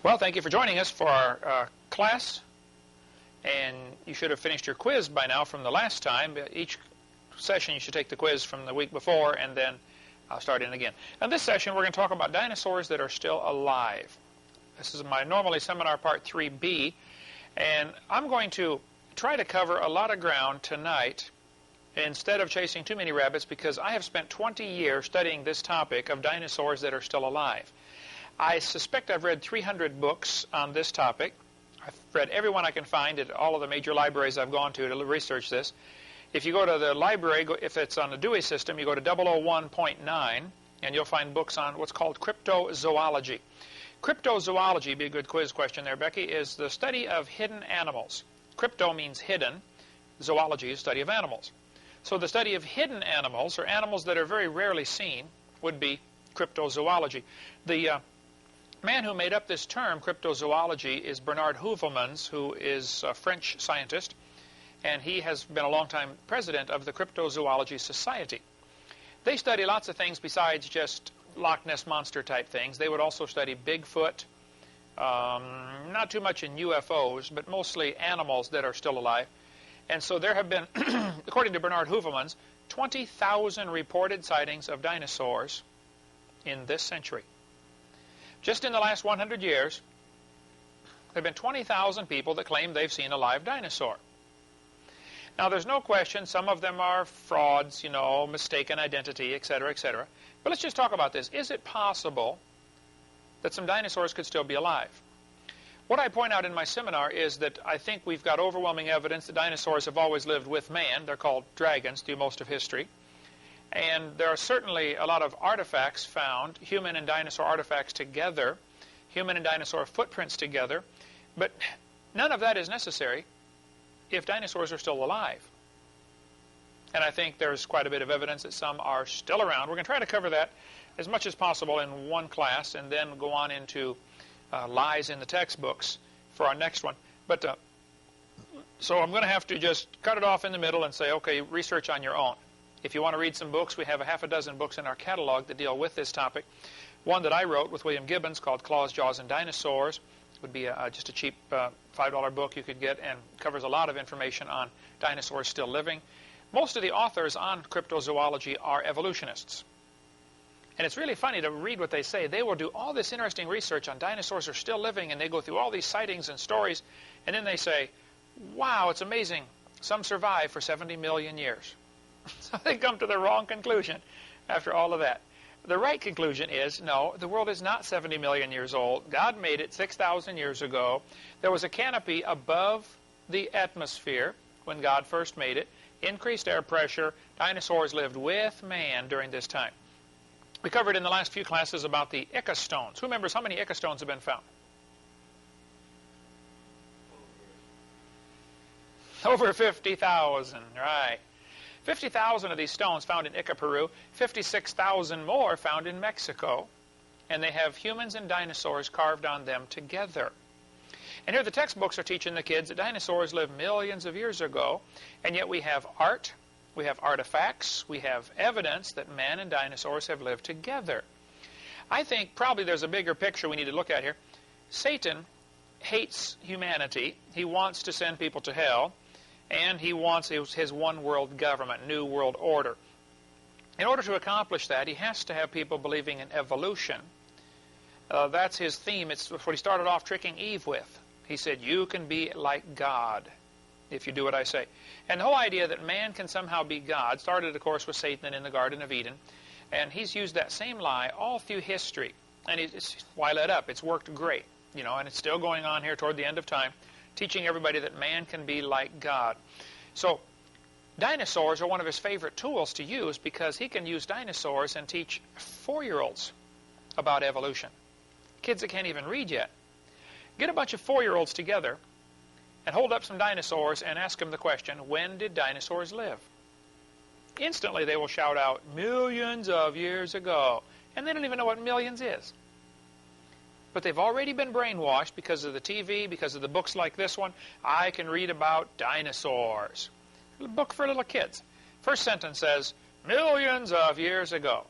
Well, thank you for joining us for our class. And you should have finished your quiz by now from the last time. Each session you should take the quiz from the week before and then start in again. Now this session we're going to talk about dinosaurs that are still alive. This is my normally seminar part 3B. And I'm going to try to cover a lot of ground tonight instead of chasing too many rabbits, because I have spent 20 years studying this topic of dinosaurs that are still alive. I suspect I've read 300 books on this topic. I've read every one I can find at all of the major libraries I've gone to research this. If you go to the library, if it's on the Dewey system, you go to 001.9, and you'll find books on what's called cryptozoology. Cryptozoology, be a good quiz question there, Becky, is the study of hidden animals. Crypto means hidden. Zoology is study of animals. So the study of hidden animals, or animals that are very rarely seen, would be cryptozoology. The man who made up this term, cryptozoology, is Bernard Hovind, who is a French scientist, and he has been a long-time president of the Cryptozoology Society. They study lots of things besides just Loch Ness Monster type things. They would also study Bigfoot, not too much in UFOs, but mostly animals that are still alive. And so there have been, according to Bernard Hovind, 20,000 reported sightings of dinosaurs in this century. Just in the last 100 years, there have been 20,000 people that claim they've seen a live dinosaur. Now, there's no question some of them are frauds, mistaken identity, etc., etc. But let's just talk about this. Is it possible that some dinosaurs could still be alive? What I point out in my seminar is that I think we've got overwhelming evidence that dinosaurs have always lived with man. They're called dragons through most of history. And there are certainly a lot of artifacts found, human and dinosaur artifacts together, human and dinosaur footprints together. But none of that is necessary if dinosaurs are still alive. And I think there's quite a bit of evidence that some are still around. We're going to try to cover that as much as possible in one class and then go on into lies in the textbooks for our next one. But so I'm going to have to just cut it off in the middle and say, okay, research on your own. If you want to read some books, we have a half a dozen books in our catalog that deal with this topic. One that I wrote with William Gibbons called Claws, Jaws, and Dinosaurs would be just a cheap $5 book you could get, and covers a lot of information on dinosaurs still living. Most of the authors on cryptozoology are evolutionists. And it's really funny to read what they say. They will do all this interesting research on dinosaurs are still living, and they go through all these sightings and stories, and then they say, wow, it's amazing. Some survived for 70 million years. So they come to the wrong conclusion after all of that. The right conclusion is, no, the world is not 70 million years old. God made it 6,000 years ago. There was a canopy above the atmosphere when God first made it, increased air pressure. Dinosaurs lived with man during this time. We covered in the last few classes about the Ica stones. Who remembers how many Ica stones have been found? Over 50,000, right. 50,000 of these stones found in Ica, Peru, 56,000 more found in Mexico, and they have humans and dinosaurs carved on them together. And here the textbooks are teaching the kids that dinosaurs lived millions of years ago, and yet we have art, we have artifacts, we have evidence that man and dinosaurs have lived together. I think probably there's a bigger picture we need to look at here. Satan hates humanity. He wants to send people to hell. And he wants his one world government, new world order. In order to accomplish that, he has to have people believing in evolution. That's his theme. It's what he started off tricking Eve with. He said, you can be like God if you do what I say. And the whole idea that man can somehow be God started, of course, with Satan in the Garden of Eden. And he's used that same lie all through history. And why let up? It's worked great, and it's still going on here toward the end of time, teaching everybody that man can be like God. So dinosaurs are one of his favorite tools to use because he can use dinosaurs and teach 4-year-olds about evolution. Kids that can't even read yet. Get a bunch of 4-year-olds together and hold up some dinosaurs and ask them the question, when did dinosaurs live? Instantly they will shout out, millions of years ago. And they don't even know what millions is. But they've already been brainwashed because of the TV, because of the books like this one. I can read about dinosaurs. A book for little kids. First sentence says, millions of years ago.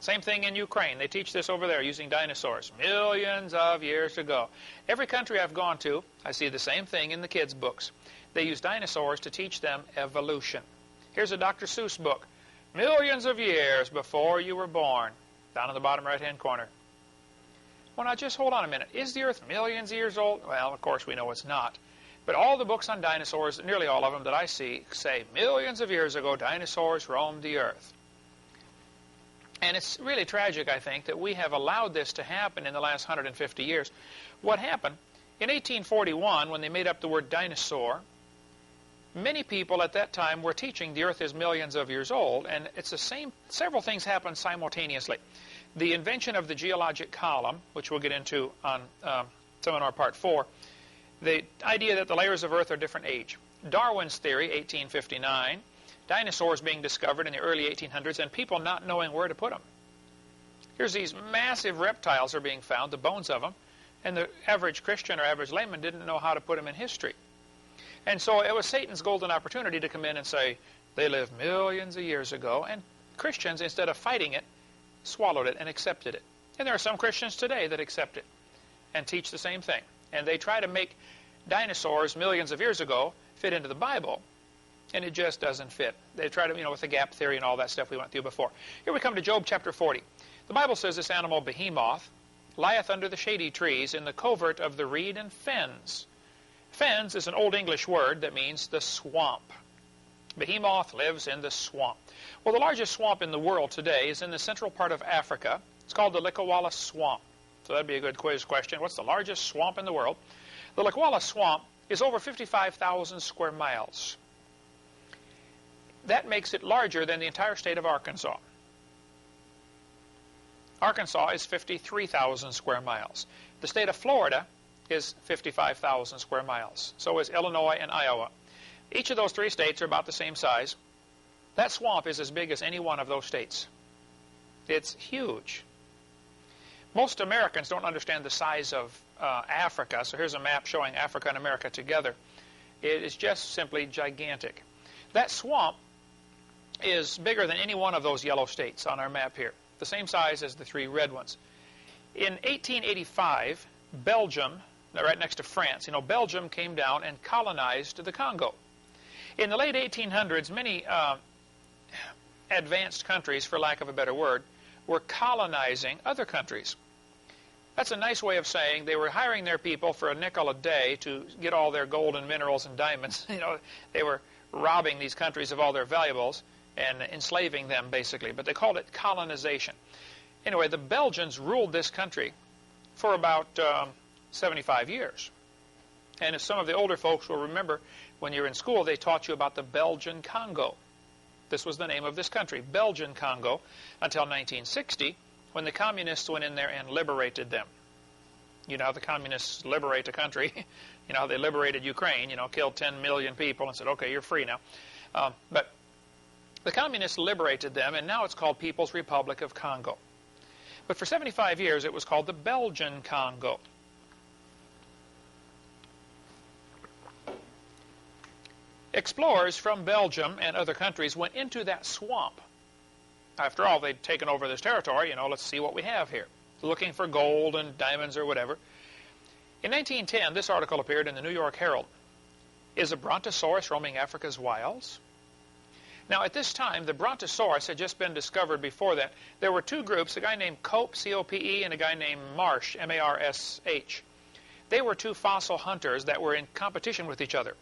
Same thing in Ukraine. They teach this over there using dinosaurs. Millions of years ago. Every country I've gone to, I see the same thing in the kids' books. They use dinosaurs to teach them evolution. Here's a Dr. Seuss book. Millions of years before you were born. Down in the bottom right-hand corner. Well, now just hold on a minute. Is the Earth millions of years old? Well, of course we know it's not. But all the books on dinosaurs, nearly all of them that I see, say millions of years ago dinosaurs roamed the Earth. And it's really tragic, I think, that we have allowed this to happen in the last 150 years. What happened? In 1841, when they made up the word dinosaur, many people at that time were teaching the Earth is millions of years old, and it's the same. Several things happened simultaneously. The invention of the geologic column, which we'll get into on seminar part 4, the idea that the layers of Earth are different age. Darwin's theory, 1859, dinosaurs being discovered in the early 1800s, and people not knowing where to put them. Here's these massive reptiles are being found, the bones of them, and the average Christian or average layman didn't know how to put them in history. And so it was Satan's golden opportunity to come in and say, they lived millions of years ago, and Christians, instead of fighting it, swallowed it and accepted it. And there are some Christians today that accept it and teach the same thing. And they try to make dinosaurs millions of years ago fit into the Bible, and it just doesn't fit. They try to, with the gap theory and all that stuff we went through before. Here we come to Job chapter 40. The Bible says this animal, behemoth, lieth under the shady trees in the covert of the reed and fens. Fens is an Old English word that means the swamp. Behemoth lives in the swamp. Well, the largest swamp in the world today is in the central part of Africa. It's called the Likwala Swamp. So that'd be a good quiz question. What's the largest swamp in the world? The Likwala Swamp is over 55,000 square miles. That makes it larger than the entire state of Arkansas. Arkansas is 53,000 square miles. The state of Florida is 55,000 square miles. So is Illinois and Iowa. Each of those three states are about the same size. That swamp is as big as any one of those states. It's huge. Most Americans don't understand the size of Africa, so here's a map showing Africa and America together. It is just simply gigantic. That swamp is bigger than any one of those yellow states on our map here, the same size as the three red ones. In 1885, Belgium, right next to France, Belgium came down and colonized the Congo. In the late 1800s, many advanced countries, for lack of a better word, were colonizing other countries. That's a nice way of saying they were hiring their people for a nickel a day to get all their gold and minerals and diamonds. They were robbing these countries of all their valuables and enslaving them, basically. But they called it colonization. Anyway, the Belgians ruled this country for about 75 years. And if some of the older folks will remember, when you were in school, they taught you about the Belgian Congo. This was the name of this country, Belgian Congo, until 1960, when the communists went in there and liberated them. You know how the communists liberate a country. You know how they liberated Ukraine, killed 10 million people and said, okay, you're free now. But the communists liberated them, and now it's called People's Republic of Congo. But for 75 years, it was called the Belgian Congo. Explorers from Belgium and other countries went into that swamp. After all, they'd taken over this territory, let's see what we have here. Looking for gold and diamonds or whatever. In 1910, this article appeared in the New York Herald. Is a brontosaurus roaming Africa's wilds? Now, at this time, the brontosaurus had just been discovered before that. There were two groups, a guy named Cope, C-O-P-E, and a guy named Marsh, M-A-R-S-H. They were two fossil hunters that were in competition with each other.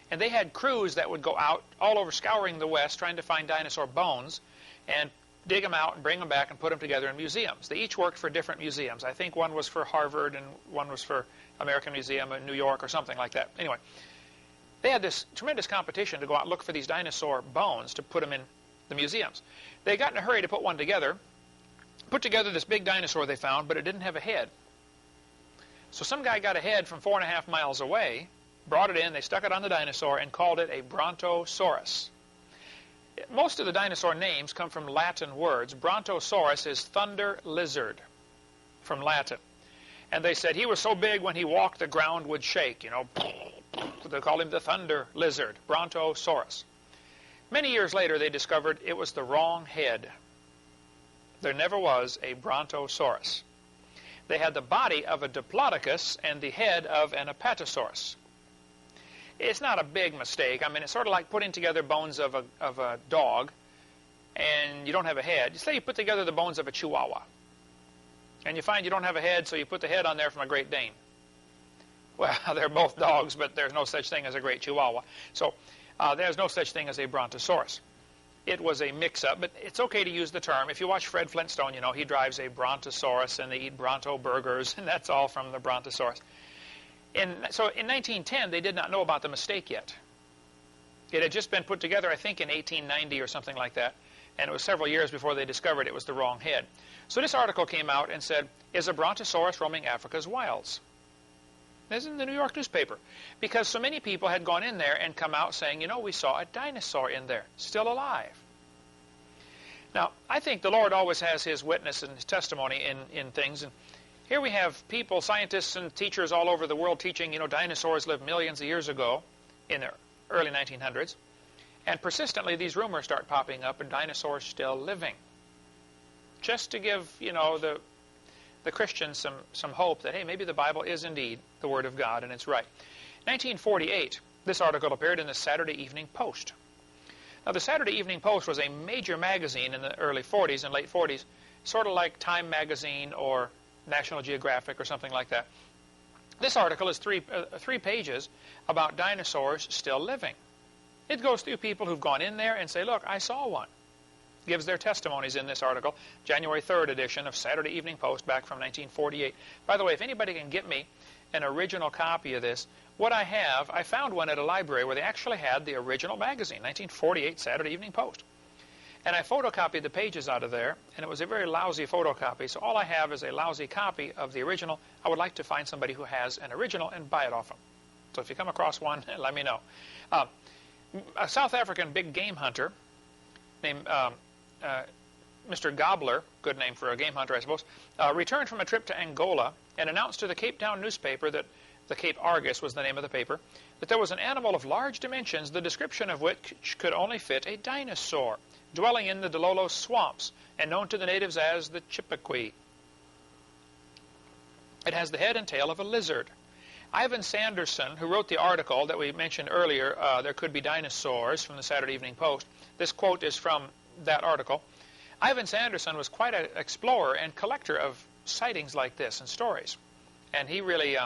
And they had crews that would go out all over scouring the West trying to find dinosaur bones and dig them out and bring them back and put them together in museums. They each worked for different museums. I think one was for Harvard and one was for American Museum in New York or something like that. Anyway, they had this tremendous competition to go out and look for these dinosaur bones to put them in the museums. They got in a hurry to put one together, put together this big dinosaur they found, but it didn't have a head. So some guy got a head from 4.5 miles away, brought it in, they stuck it on the dinosaur, and called it a brontosaurus. Most of the dinosaur names come from Latin words. Brontosaurus is thunder lizard, from Latin. And they said he was so big when he walked the ground would shake, They called him the thunder lizard, Brontosaurus. Many years later they discovered it was the wrong head. There never was a brontosaurus. They had the body of a diplodocus and the head of an apatosaurus. It's not a big mistake. I mean, it's sort of like putting together bones of a dog, and you don't have a head. Say you put together the bones of a Chihuahua, and you find you don't have a head, so you put the head on there from a Great Dane. Well, they're both dogs, but there's no such thing as a Great Chihuahua. So there's no such thing as a brontosaurus. It was a mix-up, but it's okay to use the term. If you watch Fred Flintstone, you know, he drives a brontosaurus, and they eat bronto burgers, and that's all from the brontosaurus. So in 1910, they did not know about the mistake yet. It had just been put together, I think, in 1890 or something like that, and it was several years before they discovered it was the wrong head. So this article came out and said, "Is a brontosaurus roaming Africa's wilds?" This is in the New York newspaper, because so many people had gone in there and come out saying, you know, we saw a dinosaur in there, still alive. Now, I think the Lord always has His witness and His testimony in things. And here we have people, scientists and teachers all over the world teaching, you know, dinosaurs lived millions of years ago in the early 1900s. And persistently, these rumors start popping up, and dinosaurs still living. Just to give, you know, the Christians some hope that, hey, maybe the Bible is indeed the Word of God, and it's right. 1948, this article appeared in the Saturday Evening Post. Now, the Saturday Evening Post was a major magazine in the early 40s and late 40s, sort of like Time magazine or National Geographic or something like that. This article is three pages about dinosaurs still living. It goes through people who've gone in there and say, look, I saw one. Gives their testimonies in this article, January 3rd edition of Saturday Evening Post back from 1948. By the way, if anybody can get me an original copy of this, what I have, I found one at a library where they actually had the original magazine, 1948 Saturday Evening Post. And I photocopied the pages out of there, and it was a very lousy photocopy, so all I have is a lousy copy of the original. I would like to find somebody who has an original and buy it off them. So if you come across one, let me know. A South African big game hunter named Mr. Gobbler, good name for a game hunter, I suppose, returned from a trip to Angola and announced to the Cape Town newspaper that the Cape Argus was the name of the paper, that there was an animal of large dimensions, the description of which could only fit a dinosaur, dwelling in the Dololo swamps and known to the natives as the Chippewa. It has the head and tail of a lizard. Ivan Sanderson, who wrote the article that we mentioned earlier, There Could Be Dinosaurs, from the Saturday Evening Post. This quote is from that article. Ivan Sanderson was quite an explorer and collector of sightings like this and stories. And he really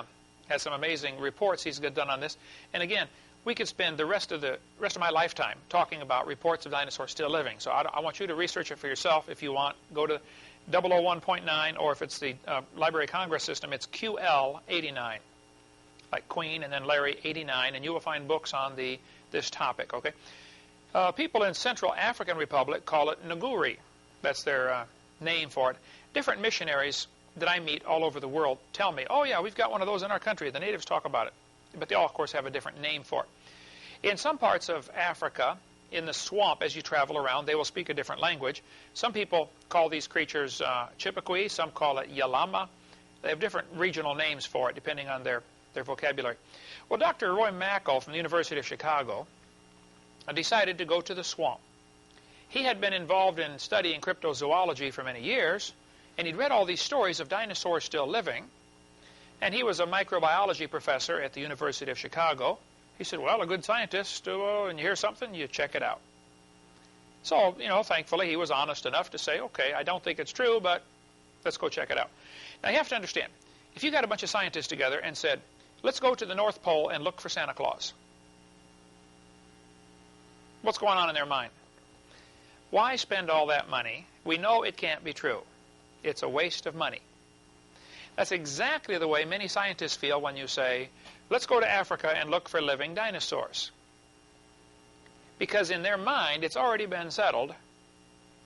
has some amazing reports he's done on this. And again, we could spend the rest of my lifetime talking about reports of dinosaurs still living. So I want you to research it for yourself if you want. Go to 001.9, or if it's the Library of Congress system, it's QL 89. Like Queen and then Larry 89, and you will find books on this topic, okay? People in Central African Republic call it Nguri. That's their name for it. Different missionaries that I meet all over the world tell me, oh yeah, we've got one of those in our country. The natives talk about it. But they all, of course, have a different name for it. In some parts of Africa, in the swamp, as you travel around, they will speak a different language. Some people call these creatures Chippewa. Some call it Yalama. They have different regional names for it, depending on their vocabulary. Well, Dr. Roy Mackle from the University of Chicago decided to go to the swamp. He had been involved in studying cryptozoology for many years, and he'd read all these stories of dinosaurs still living, and he was a microbiology professor at the University of Chicago. He said, well, a good scientist, and you hear something, you check it out. So, you know, thankfully, he was honest enough to say, okay, I don't think it's true, but let's go check it out. Now, you have to understand, if you got a bunch of scientists together and said, let's go to the North Pole and look for Santa Claus, what's going on in their mind? Why spend all that money? We know it can't be true. It's a waste of money. That's exactly the way many scientists feel when you say, let's go to Africa and look for living dinosaurs. Because in their mind, it's already been settled.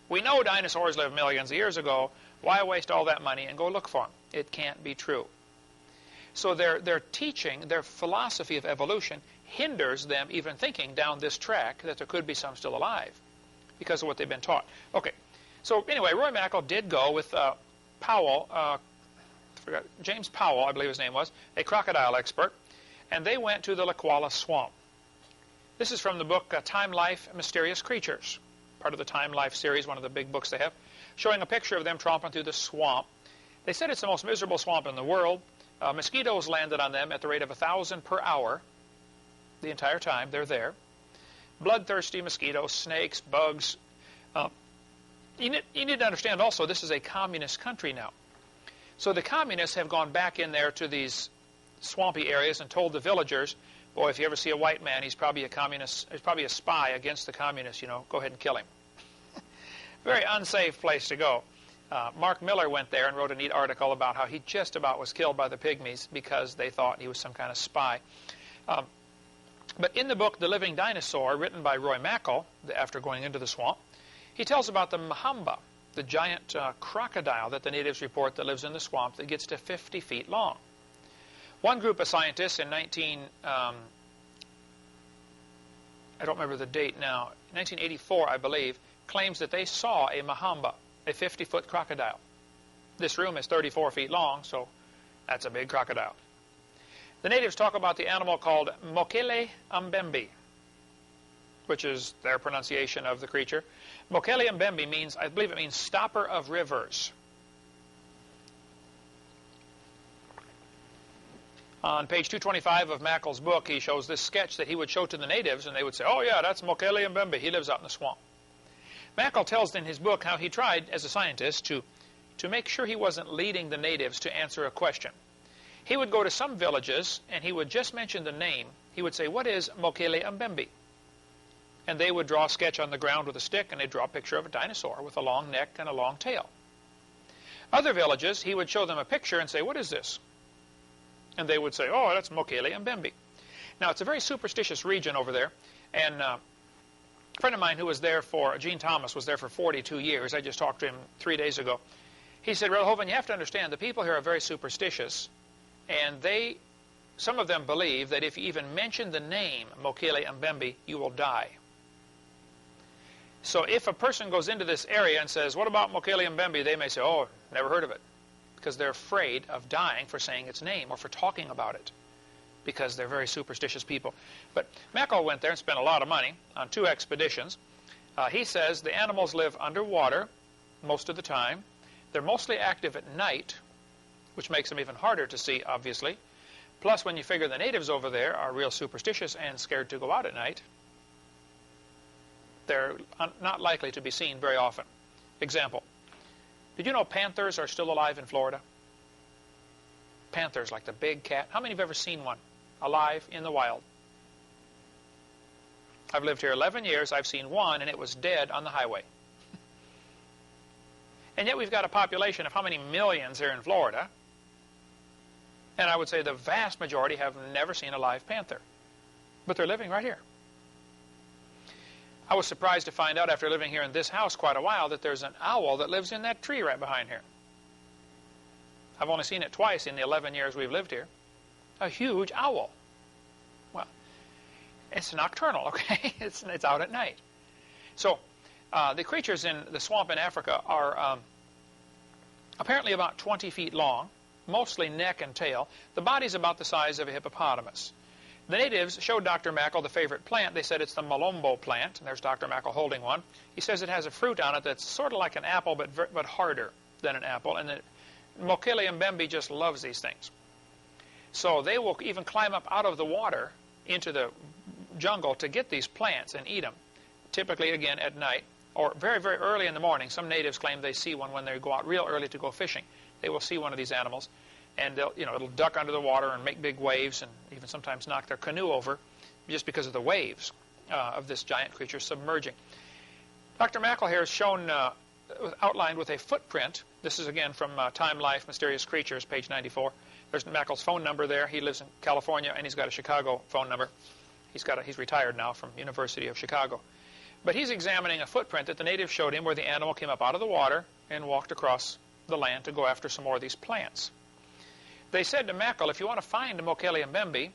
We know dinosaurs lived millions of years ago. Why waste all that money and go look for them? It can't be true. So their teaching, their philosophy of evolution, hinders them even thinking down this track that there could be some still alive because of what they've been taught. Okay, so anyway, Roy Mackle did go with James Powell, I believe his name was, a crocodile expert, and they went to the Lakwala Swamp. This is from the book Time, Life, Mysterious Creatures, part of the Time, Life series, one of the big books they have. showing a picture of them tromping through the swamp. They said it's the most miserable swamp in the world. Mosquitoes landed on them at the rate of 1,000 per hour the entire time they're there. Bloodthirsty mosquitoes, snakes, bugs. You need to understand also this is a communist country now. So the communists have gone back in there to these swampy areas and told the villagers, boy, if you ever see a white man, he's probably a communist, he's probably a spy against the communists, you know, go ahead and kill him. Very unsafe place to go. Mark Miller went there and wrote a neat article about how he just about was killed by the pygmies because they thought he was some kind of spy. But in the book, The Living Dinosaur, written by Roy Mackal, after going into the swamp, he tells about the Mahamba, the giant crocodile that the natives report that lives in the swamp that gets to 50 feet long. One group of scientists in I don't remember the date now, 1984, I believe, claims that they saw a Mahamba, a 50-foot crocodile. This room is 34 feet long, so that's a big crocodile. The natives talk about the animal called Mokele Mbembe, which is their pronunciation of the creature. Mokele Mbembe means, I believe it means stopper of rivers. On page 225 of Mackal's book, he shows this sketch that he would show to the natives, and they would say, oh yeah, that's Mokele Mbembe. He lives out in the swamp. Mackal tells in his book how he tried, as a scientist, to make sure he wasn't leading the natives to answer a question. He would go to some villages, and he would just mention the name. He would say, what is Mokele Mbembe? And they would draw a sketch on the ground with a stick, and they'd draw a picture of a dinosaur with a long neck and a long tail. Other villages, he would show them a picture and say, what is this? And they would say, oh, that's Mokele Mbembe. Now, it's a very superstitious region over there, and a friend of mine who was there Gene Thomas, was there for 42 years. I just talked to him 3 days ago. He said, well, Hovind, you have to understand, the people here are very superstitious, and some of them believe that if you even mention the name Mokele Mbembe, you will die. So if a person goes into this area and says, what about Mokele Mbembe? They may say, oh, never heard of it, because they're afraid of dying for saying its name or for talking about it, because they're very superstitious people. But Mackal went there and spent a lot of money on 2 expeditions. He says the animals live underwater most of the time. They're mostly active at night, which makes them even harder to see, obviously. Plus, when you figure the natives over there are real superstitious and scared to go out at night, they're not likely to be seen very often. Example, did you know panthers are still alive in Florida? Panthers, like the big cat. How many have ever seen one alive in the wild? I've lived here 11 years. I've seen one, and it was dead on the highway. And yet we've got a population of how many millions here in Florida? And I would say the vast majority have never seen a live panther. But they're living right here. I was surprised to find out after living here in this house quite a while that there's an owl that lives in that tree right behind here. I've only seen it twice in the 11 years we've lived here. A huge owl. Well, it's nocturnal, okay? It's out at night. So the creatures in the swamp in Africa are apparently about 20 feet long, mostly neck and tail. The body's about the size of a hippopotamus. The natives showed Dr. Mackal the favorite plant. They said it's the malombo plant. And there's Dr. Mackal holding one. He says it has a fruit on it that's sort of like an apple, but harder than an apple. And Mokele Mbembe just loves these things. So they will even climb up out of the water into the jungle to get these plants and eat them, typically, again, at night or very, very early in the morning. Some natives claim they see one when they go out real early to go fishing. They will see one of these animals, and it'll duck under the water and make big waves and even sometimes knock their canoe over just because of the waves of this giant creature submerging. Dr. Mackal here is shown outlined with a footprint. This is, again, from Time, Life, Mysterious Creatures, page 94. There's Mackal's phone number there. He lives in California, and he's got a Chicago phone number. He's retired now from University of Chicago. But he's examining a footprint that the natives showed him where the animal came up out of the water and walked across the land to go after some more of these plants. They said to Mackal, if you want to find a Mokele Mbembe,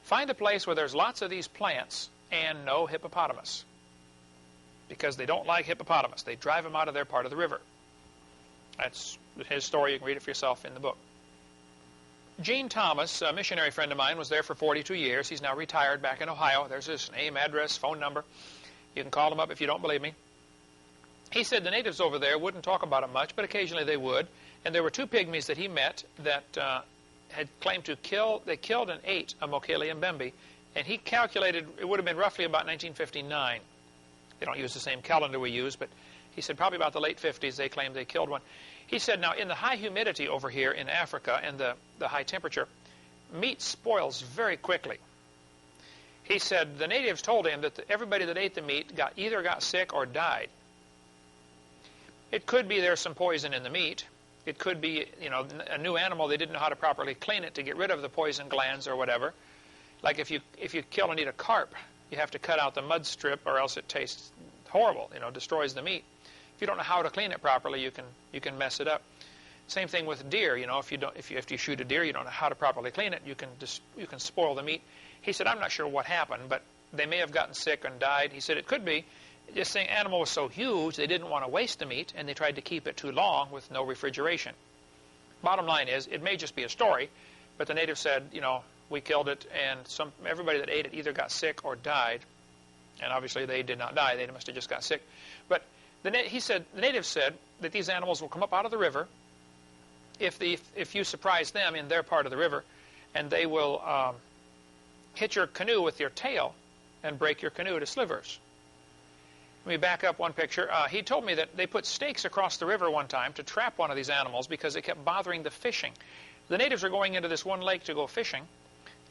find a place where there's lots of these plants and no hippopotamus. Because they don't like hippopotamus. They drive them out of their part of the river. That's his story. You can read it for yourself in the book. Gene Thomas, a missionary friend of mine, was there for 42 years. He's now retired back in Ohio. There's his name, address, phone number. You can call him up if you don't believe me. he said the natives over there wouldn't talk about it much, but occasionally they would. And there were two pygmies that he met that had claimed to they killed and ate a Mokele Mbembe, and he calculated it would have been roughly about 1959. They don't use the same calendar we use, but he said probably about the late 50s they claimed they killed one. He said, now in the high humidity over here in Africa and the high temperature, meat spoils very quickly. He said the natives told him that everybody that ate the meat either got sick or died. It could be there's some poison in the meat. It could be, a new animal, they didn't know how to properly clean it to get rid of the poison glands or whatever. Like if you kill and eat a carp, you have to cut out the mud strip or else it tastes horrible, destroys the meat. If you don't know how to clean it properly, you can mess it up. Same thing with deer, if you shoot a deer, you don't know how to properly clean it, you can spoil the meat. He said, I'm not sure what happened, but they may have gotten sick and died. He said it could be this animal was so huge they didn't want to waste the meat, and they tried to keep it too long with no refrigeration. Bottom line is, it may just be a story, but the natives said, we killed it, and everybody that ate it either got sick or died. And obviously they did not die. They must have just got sick. But the natives said that these animals will come up out of the river if you surprise them in their part of the river, and they will hit your canoe with your tail and break your canoe to slivers. Let me back up one picture. He told me that they put stakes across the river one time to trap one of these animals because it kept bothering the fishing. The natives were going into this one lake to go fishing,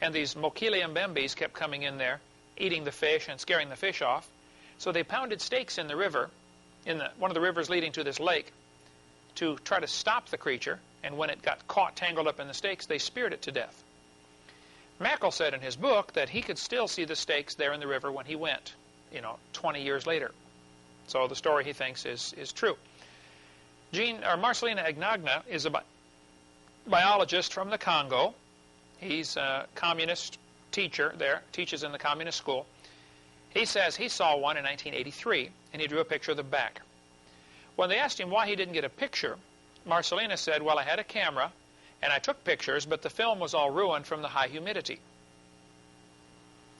and these Mokele Mbembes kept coming in there, eating the fish and scaring the fish off. So they pounded stakes in the river, one of the rivers leading to this lake, to try to stop the creature, and when it got caught tangled up in the stakes, they speared it to death. Mackle said in his book that he could still see the stakes there in the river when he went, 20 years later. So the story, he thinks, is true. Marcelina Agnagna is a biologist from the Congo. He's a communist teacher there, teaches in the communist school. He says he saw one in 1983, and he drew a picture of the back. When they asked him why he didn't get a picture, Marcelina said, well, I had a camera, and I took pictures, but the film was all ruined from the high humidity.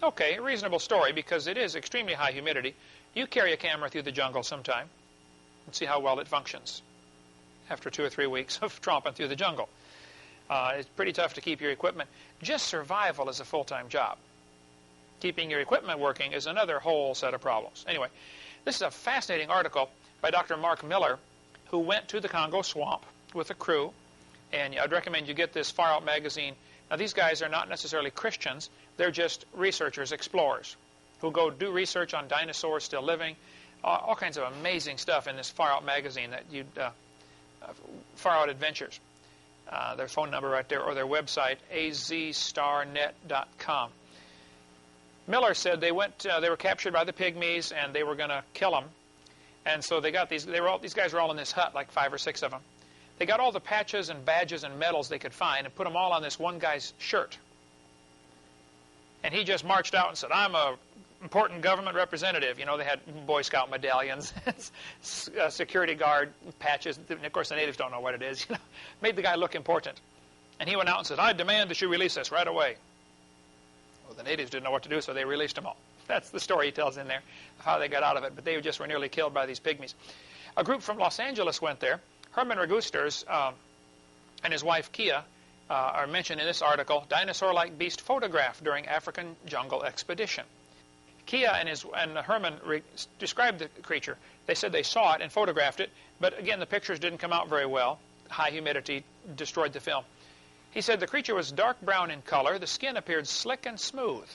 Okay, reasonable story, because it is extremely high humidity. You carry a camera through the jungle sometime and see how well it functions after 2 or 3 weeks of tromping through the jungle. It's pretty tough to keep your equipment. Just survival is a full-time job. Keeping your equipment working is another whole set of problems. Anyway, this is a fascinating article by Dr. Mark Miller, who went to the Congo swamp with a crew, and I'd recommend you get this Far Out magazine. Now, these guys are not necessarily Christians. They're just researchers, explorers, who go do research on dinosaurs still living, all kinds of amazing stuff in this Far Out magazine, Far Out Adventures. Their phone number right there, or their website, azstarnet.com. Miller said they were captured by the pygmies, and they were going to kill them. And so they got these guys were all in this hut, like 5 or 6 of them. They got all the patches and badges and medals they could find and put them all on this one guy's shirt. And he just marched out and said, I'm a important government representative. They had Boy Scout medallions, security guard patches. Of course, the natives don't know what it is. Made the guy look important. And he went out and said, I demand that you release us right away. Well, the natives didn't know what to do, so they released them all. That's the story he tells in there of how they got out of it. But they just were nearly killed by these pygmies. A group from Los Angeles went there. Herman Regusters and his wife Kia are mentioned in this article, dinosaur-like beast photographed during African jungle expedition. Kia and Herman described the creature. They said they saw it and photographed it, but again, the pictures didn't come out very well. High humidity destroyed the film. He said the creature was dark brown in color. The skin appeared slick and smooth.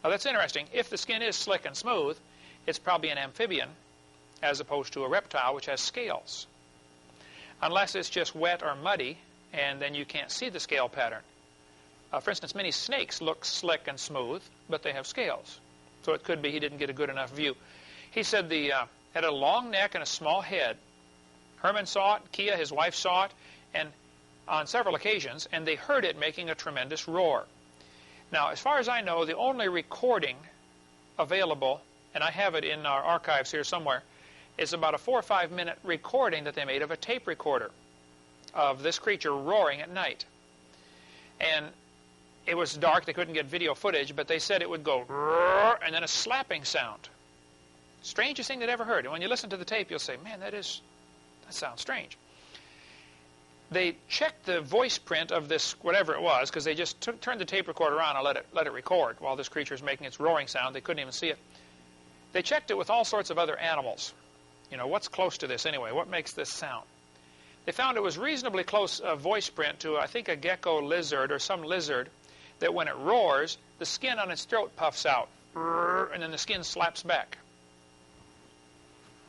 Now, that's interesting. If the skin is slick and smooth, it's probably an amphibian as opposed to a reptile, which has scales. Unless it's just wet or muddy, and then you can't see the scale pattern. For instance, many snakes look slick and smooth, but they have scales. So it could be he didn't get a good enough view. He said the had a long neck and a small head. Herman saw it, Kia, his wife, saw it, and on several occasions, and they heard it making a tremendous roar. Now, as far as I know, the only recording available, and I have it in our archives here somewhere, is about a 4 or 5 minute recording that they made of a tape recorder of this creature roaring at night. And it was dark, they couldn't get video footage, but they said it would go roar, and then a slapping sound. Strangest thing they'd ever heard. And when you listen to the tape, you'll say, man, that sounds strange. They checked the voice print of this, whatever it was, because they just turned the tape recorder on and let it record while this creature is making its roaring sound. They couldn't even see it. They checked it with all sorts of other animals. You know, what's close to this anyway? What makes this sound? They found it was reasonably close voice print to, I think, a gecko lizard or some lizard, that when it roars, the skin on its throat puffs out, and then the skin slaps back.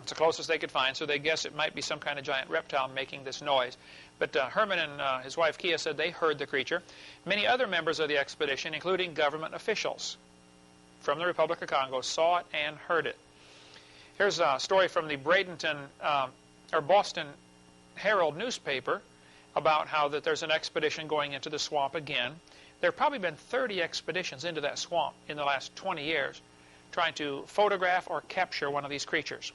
It's the closest they could find, so they guess it might be some kind of giant reptile making this noise. But Herman and his wife Kia said they heard the creature. Many other members of the expedition, including government officials from the Republic of Congo, saw it and heard it. Here's a story from the Boston Herald newspaper about how that there's an expedition going into the swamp again. There have probably been 30 expeditions into that swamp in the last 20 years trying to photograph or capture one of these creatures.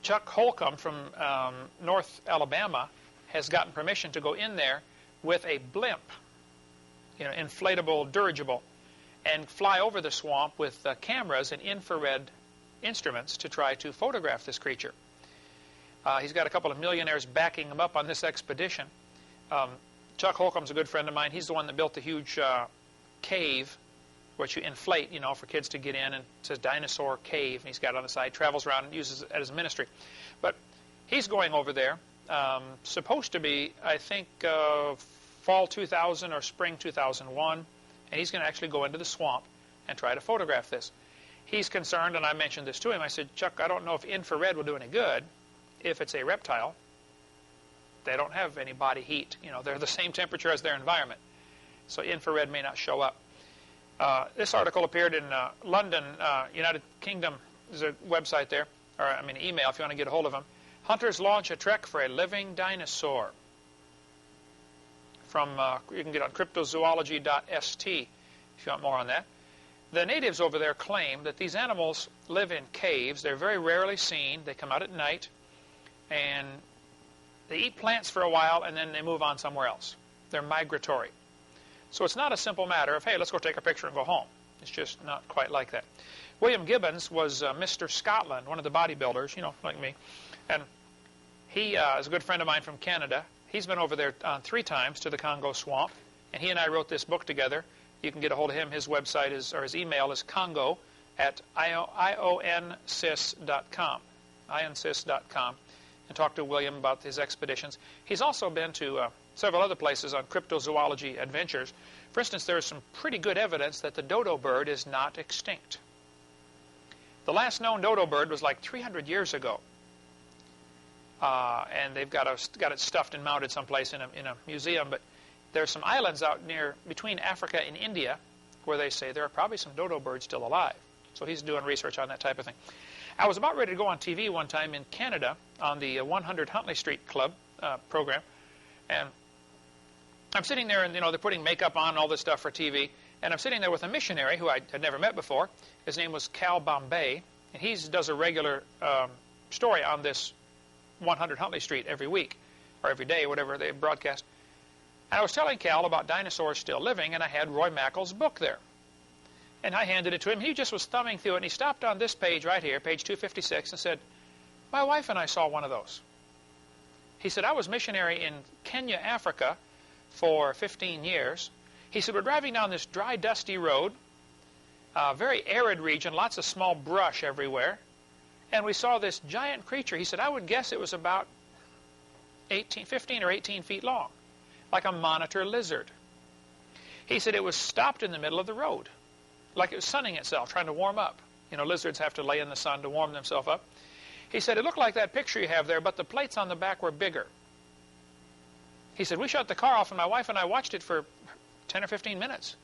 Chuck Holcomb from North Alabama has gotten permission to go in there with a blimp, you know, inflatable dirigible, and fly over the swamp with cameras and infrared instruments to try to photograph this creature. He's got a couple of millionaires backing him up on this expedition. Chuck Holcomb's a good friend of mine. He's the one that built the huge cave, which you inflate, you know, for kids to get in, and it says Dinosaur Cave, and he's got it on the side, travels around and uses it as ministry. But he's going over there, supposed to be, I think, fall 2000 or spring 2001, and he's going to actually go into the swamp and try to photograph this. He's concerned, and I mentioned this to him. I said, Chuck, I don't know if infrared will do any good if it's a reptile. They don't have any body heat. You know, they're the same temperature as their environment. So infrared may not show up. This article appeared in London, United Kingdom. There's a website there, or I mean email if you want to get a hold of them. Hunters launch a trek for a living dinosaur. From you can get on cryptozoology.st if you want more on that. The natives over there claim that these animals live in caves. They're very rarely seen. They come out at night, and they eat plants for a while, and then they move on somewhere else. They're migratory. So it's not a simple matter of, hey, let's go take a picture and go home. It's just not quite like that. William Gibbons was Mr. Scotland, one of the bodybuilders, you know, like me. And he is a good friend of mine from Canada. He's been over there 3 times to the Congo swamp, and he and I wrote this book together. You can get a hold of him. His website is, or his email is congo@ionsis.com, ionsis.com, and talk to William about his expeditions. He's also been to several other places on cryptozoology adventures. For instance, there is some pretty good evidence that the dodo bird is not extinct. The last known dodo bird was like 300 years ago. And they've got it stuffed and mounted someplace in a museum. But there's some islands out between Africa and India where they say there are probably some dodo birds still alive. So he's doing research on that type of thing. I was about ready to go on TV one time in Canada on the 100 Huntley Street Club program. And I'm sitting there, and, you know, they're putting makeup on and all this stuff for TV. And I'm sitting there with a missionary who I had never met before. His name was Cal Bombay. And he does a regular story on this 100 Huntley Street every week, or every day, whatever they broadcast. And I was telling Cal about dinosaurs still living, and I had Roy Mackel's book there. And I handed it to him. He just was thumbing through it, and he stopped on this page right here, page 256, and said, my wife and I saw one of those. He said, I was missionary in Kenya, Africa, for 15 years. He said, we're driving down this dry, dusty road, very arid region, lots of small brush everywhere, and we saw this giant creature. He said, I would guess it was about 15 or 18 feet long, like a monitor lizard. He said it was stopped in the middle of the road, like it was sunning itself, trying to warm up. You know, lizards have to lay in the sun to warm themselves up. He said, it looked like that picture you have there, but the plates on the back were bigger. He said, we shut the car off, and my wife and I watched it for 10 or 15 minutes.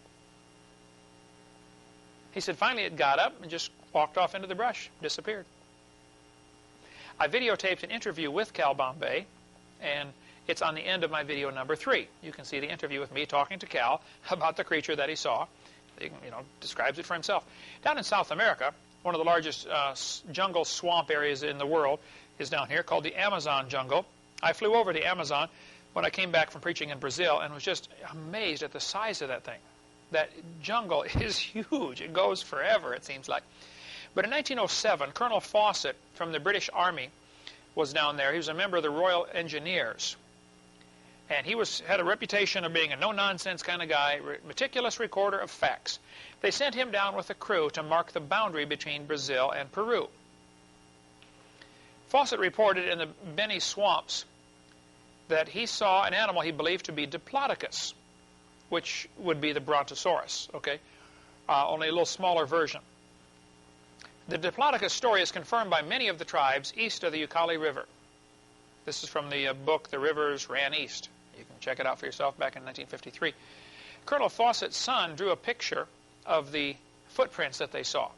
He said, finally it got up and just walked off into the brush, disappeared. I videotaped an interview with Cal Bombay, and it's on the end of my video number 3. You can see the interview with me talking to Cal about the creature that he saw. He, you know, describes it for himself. Down in South America, one of the largest jungle swamp areas in the world is down here, called the Amazon jungle. I flew over the Amazon when I came back from preaching in Brazil and was just amazed at the size of that thing. That jungle is huge. It goes forever, it seems like. But in 1907, Colonel Fawcett from the British Army was down there. He was a member of the Royal Engineers. And he had a reputation of being a no-nonsense kind of guy, meticulous recorder of facts. They sent him down with a crew to mark the boundary between Brazil and Peru. Fawcett reported in the Beni swamps that he saw an animal he believed to be Diplodocus, which would be the Brontosaurus, okay? Only a little smaller version. The Diplodocus story is confirmed by many of the tribes east of the Ucayali River. This is from the book, The Rivers Ran East. You can check it out for yourself back in 1953. Colonel Fawcett's son drew a picture of the footprints that they saw.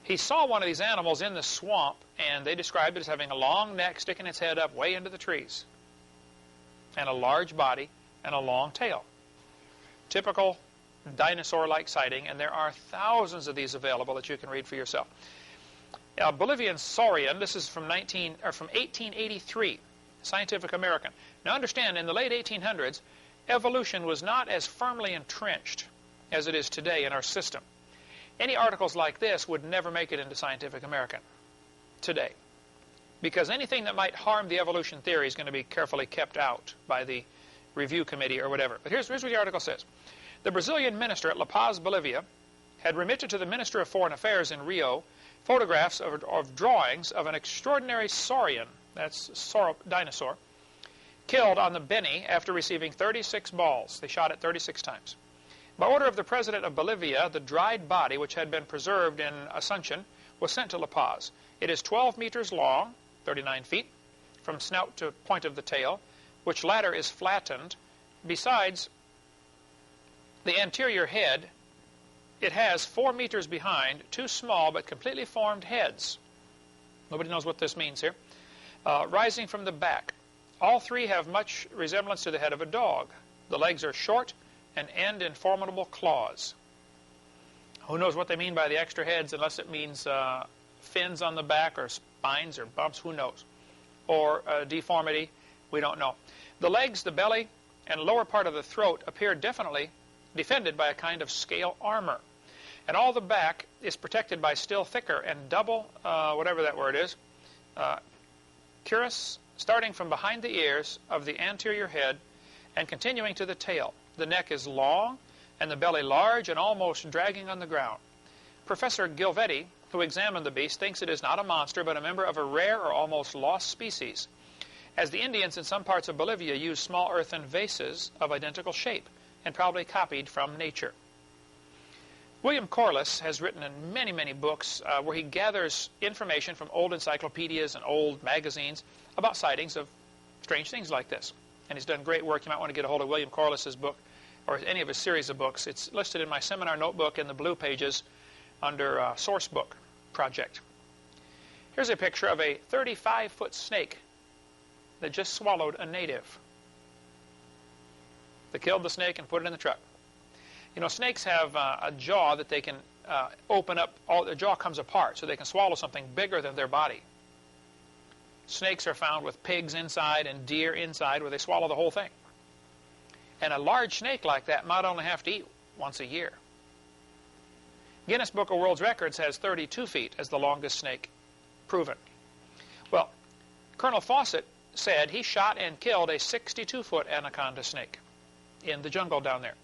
He saw one of these animals in the swamp, and they described it as having a long neck sticking its head up way into the trees, and a large body and a long tail. Typical dinosaur-like sighting, and there are thousands of these available that you can read for yourself. Bolivian saurian, this is from 1883, Scientific American. Now understand, in the late 1800s, evolution was not as firmly entrenched as it is today in our system. Any articles like this would never make it into Scientific American today, because anything that might harm the evolution theory is going to be carefully kept out by the review committee or whatever. But here's what the article says. The Brazilian minister at La Paz, Bolivia, had remitted to the Minister of Foreign Affairs in Rio photographs of drawings of an extraordinary saurian, that's dinosaur, killed on the Beni after receiving 36 balls. They shot it 36 times. By order of the President of Bolivia, the dried body, which had been preserved in Asuncion, was sent to La Paz. It is 12 meters long, 39 feet, from snout to point of the tail, which latter is flattened. Besides the anterior head, it has 4 meters behind 2 small but completely formed heads. Nobody knows what this means here. Rising from the back. All 3 have much resemblance to the head of a dog. The legs are short and end in formidable claws. Who knows what they mean by the extra heads, unless it means fins on the back or spines or bumps, who knows. Or deformity, we don't know. The legs, the belly, and lower part of the throat appear definitely defended by a kind of scale armor. And all the back is protected by still thicker and double, whatever that word is, cuirass, starting from behind the ears of the anterior head and continuing to the tail. The neck is long and the belly large and almost dragging on the ground. Professor Gilvetti, who examined the beast, thinks it is not a monster but a member of a rare or almost lost species, as the Indians in some parts of Bolivia use small earthen vases of identical shape and probably copied from nature. William Corliss has written in many, many books where he gathers information from old encyclopedias and old magazines about sightings of strange things like this. And he's done great work. You might want to get a hold of William Corliss's book or any of his series of books. It's listed in my seminar notebook in the blue pages under Source Book Project. Here's a picture of a 35-foot snake that just swallowed a native. They killed the snake and put it in the truck. You know, snakes have a jaw that they can open up. The jaw comes apart so they can swallow something bigger than their body. Snakes are found with pigs inside and deer inside where they swallow the whole thing. And a large snake like that might only have to eat once a year. Guinness Book of World Records has 32 feet as the longest snake proven. Well, Colonel Fawcett said he shot and killed a 62-foot anaconda snake in the jungle down there.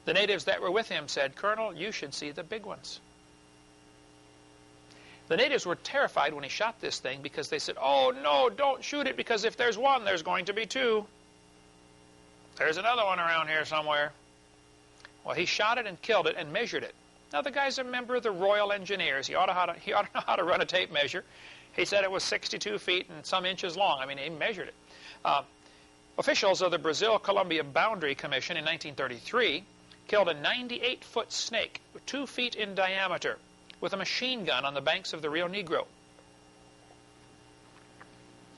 The natives that were with him said, "Colonel, you should see the big ones." The natives were terrified when he shot this thing because they said, "Oh, no, don't shoot it, because if there's one, there's going to be 2. There's another one around here somewhere." Well, he shot it and killed it and measured it. Now, the guy's a member of the Royal Engineers. He ought to know how to run a tape measure. He said it was 62 feet and some inches long. I mean, he measured it. Officials of the Brazil-Colombia Boundary Commission in 1933 killed a 98-foot snake 2 feet in diameter with a machine gun on the banks of the Rio Negro.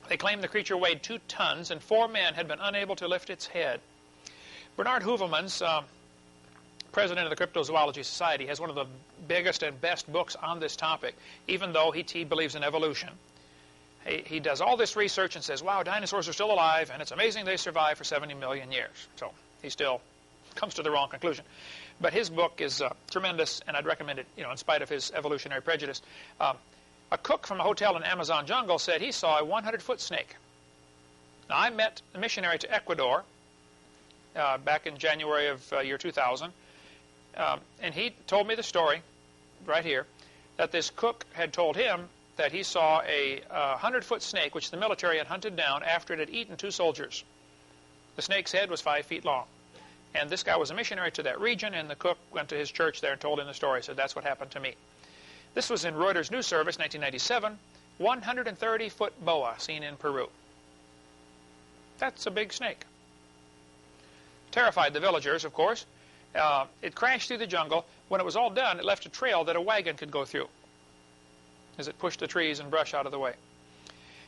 They claimed the creature weighed 2 tons and 4 men had been unable to lift its head. Bernard Heuvelmans, president of the Cryptozoology Society, has one of the biggest and best books on this topic, even though he believes in evolution. He does all this research and says, wow, dinosaurs are still alive, and it's amazing they survived for 70 million years. So he still comes to the wrong conclusion. But his book is tremendous, and I'd recommend it, in spite of his evolutionary prejudice. A cook from a hotel in Amazon jungle said he saw a 100-foot snake. Now, I met a missionary to Ecuador back in January of year 2000, and he told me the story right here, that this cook had told him that he saw a 100-foot snake, which the military had hunted down after it had eaten 2 soldiers. The snake's head was 5 feet long. And this guy was a missionary to that region, and the cook went to his church there and told him the story. So that's what happened to me. This was in Reuters News Service, 1997. 130-foot boa seen in Peru. That's a big snake. Terrified the villagers, of course. It crashed through the jungle. When it was all done, it left a trail that a wagon could go through as it pushed the trees and brush out of the way.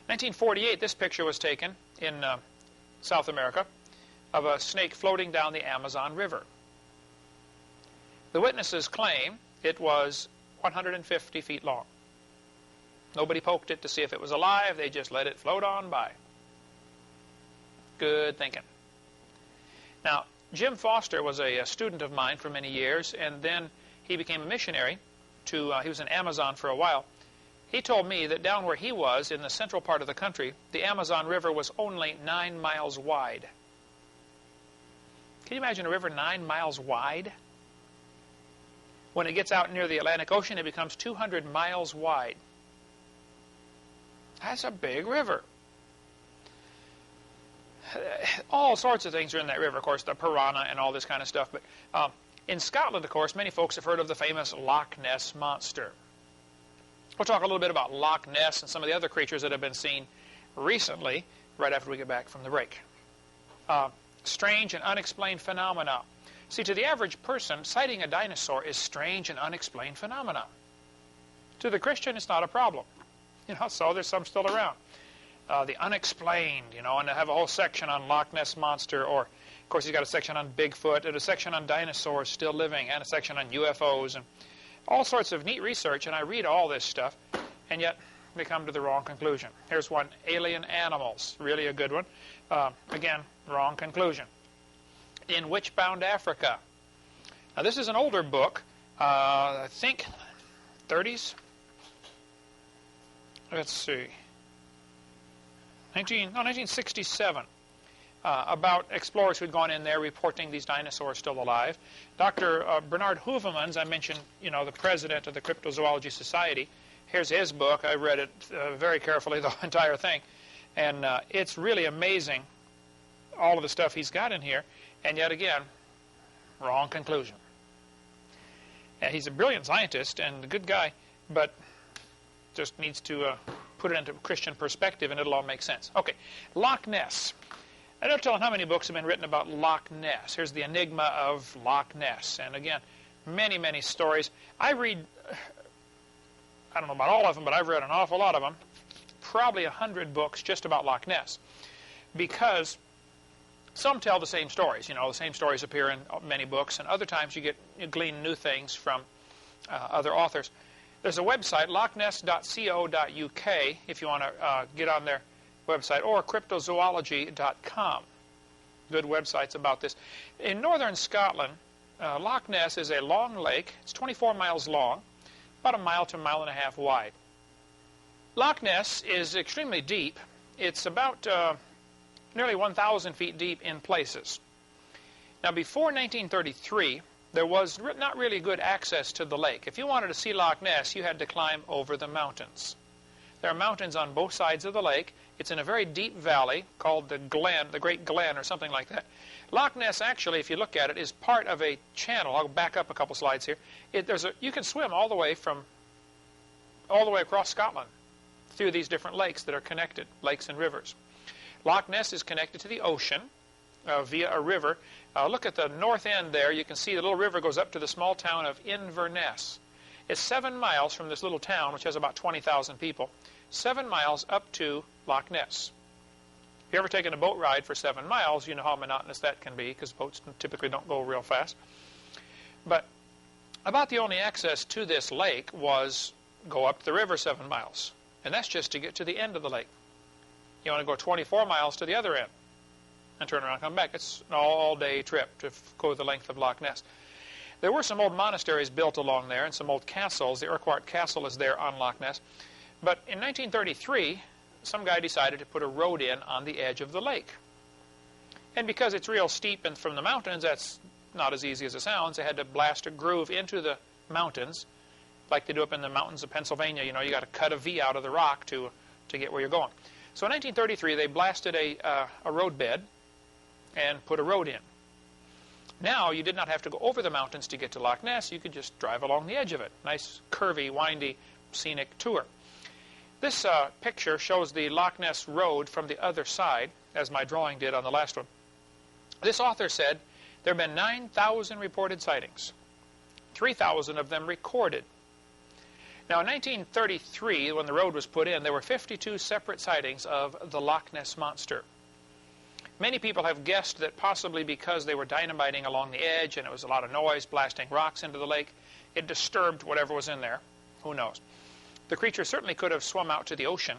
1948, this picture was taken in South America of a snake floating down the Amazon River. The witnesses claim it was 150 feet long. Nobody poked it to see if it was alive. They just let it float on by. Good thinking. Now, Jim Foster was a student of mine for many years, and then he became a missionary. He was in Amazon for a while. He told me that down where he was, in the central part of the country, the Amazon River was only 9 miles wide. Can you imagine a river 9 miles wide? When it gets out near the Atlantic Ocean, it becomes 200 miles wide. That's a big river. All sorts of things are in that river, of course, the piranha and all this kind of stuff. But in Scotland, of course, many folks have heard of the famous Loch Ness Monster. We'll talk a little bit about Loch Ness and some of the other creatures that have been seen recently, right after we get back from the break. Strange and unexplained phenomena. See, to the average person, sighting a dinosaur is strange and unexplained phenomena. To the Christian, it's not a problem. So there's some still around. The unexplained, and they have a whole section on Loch Ness Monster, or, of course, he's got a section on Bigfoot, and a section on dinosaurs still living, and a section on UFOs, and all sorts of neat research, and I read all this stuff, and yet we come to the wrong conclusion. Here's one, alien animals, really a good one. Again, wrong conclusion. In Witch-Bound Africa. Now, this is an older book, I think 30s. Let's see. 1967. About explorers who'd gone in there reporting these dinosaurs still alive. Dr. Bernard Hovind, I mentioned, the president of the Cryptozoology Society. Here's his book. I read it very carefully, the entire thing. And it's really amazing, all of the stuff he's got in here. And yet again, wrong conclusion. And he's a brilliant scientist and a good guy, but just needs to put it into Christian perspective, and it'll all make sense. Okay, Loch Ness. I don't tell how many books have been written about Loch Ness. Here's the enigma of Loch Ness. And again, many, many stories. I read, I don't know about all of them, but I've read an awful lot of them. Probably 100 books just about Loch Ness. Because some tell the same stories. The same stories appear in many books, and other times you glean new things from other authors. There's a website, lochness.co.uk, if you want to get on their website, or cryptozoology.com. Good websites about this. In northern Scotland, Loch Ness is a long lake. It's 24 miles long, about a mile to a mile and a half wide. Loch Ness is extremely deep. It's about nearly 1,000 feet deep in places. Now, before 1933, there was not really good access to the lake. If you wanted to see Loch Ness, you had to climb over the mountains. There are mountains on both sides of the lake. It's in a very deep valley called the Glen, the Great Glen, or something like that. Loch Ness, actually, if you look at it, is part of a channel. I'll back up a couple slides here. You can swim all the way across Scotland through these different lakes that are connected, lakes and rivers. Loch Ness is connected to the ocean via a river. Look at the north end there. You can see the little river goes up to the small town of Inverness. It's 7 miles from this little town, which has about 20,000 people, 7 miles up to Loch Ness. If you've ever taken a boat ride for 7 miles, you know how monotonous that can be, because boats typically don't go real fast. But about the only access to this lake was go up the river 7 miles. And that's just to get to the end of the lake. You want to go 24 miles to the other end and turn around and come back. It's an all-day trip to go the length of Loch Ness. There were some old monasteries built along there and some old castles. The Urquhart Castle is there on Loch Ness. But in 1933, some guy decided to put a road in on the edge of the lake. And because it's real steep and from the mountains, that's not as easy as it sounds. They had to blast a groove into the mountains, like they do up in the mountains of Pennsylvania. You know, you got to cut a V out of the rock to get where you're going. So in 1933, they blasted a roadbed and put a road in. Now, you did not have to go over the mountains to get to Loch Ness. You could just drive along the edge of it. Nice, curvy, windy, scenic tour. This picture shows the Loch Ness Road from the other side, as my drawing did on the last one. This author said there have been 9,000 reported sightings, 3,000 of them recorded. Now, in 1933, when the road was put in, there were 52 separate sightings of the Loch Ness Monster. Many people have guessed that possibly because they were dynamiting along the edge and it was a lot of noise, blasting rocks into the lake, it disturbed whatever was in there. Who knows? The creature certainly could have swum out to the ocean,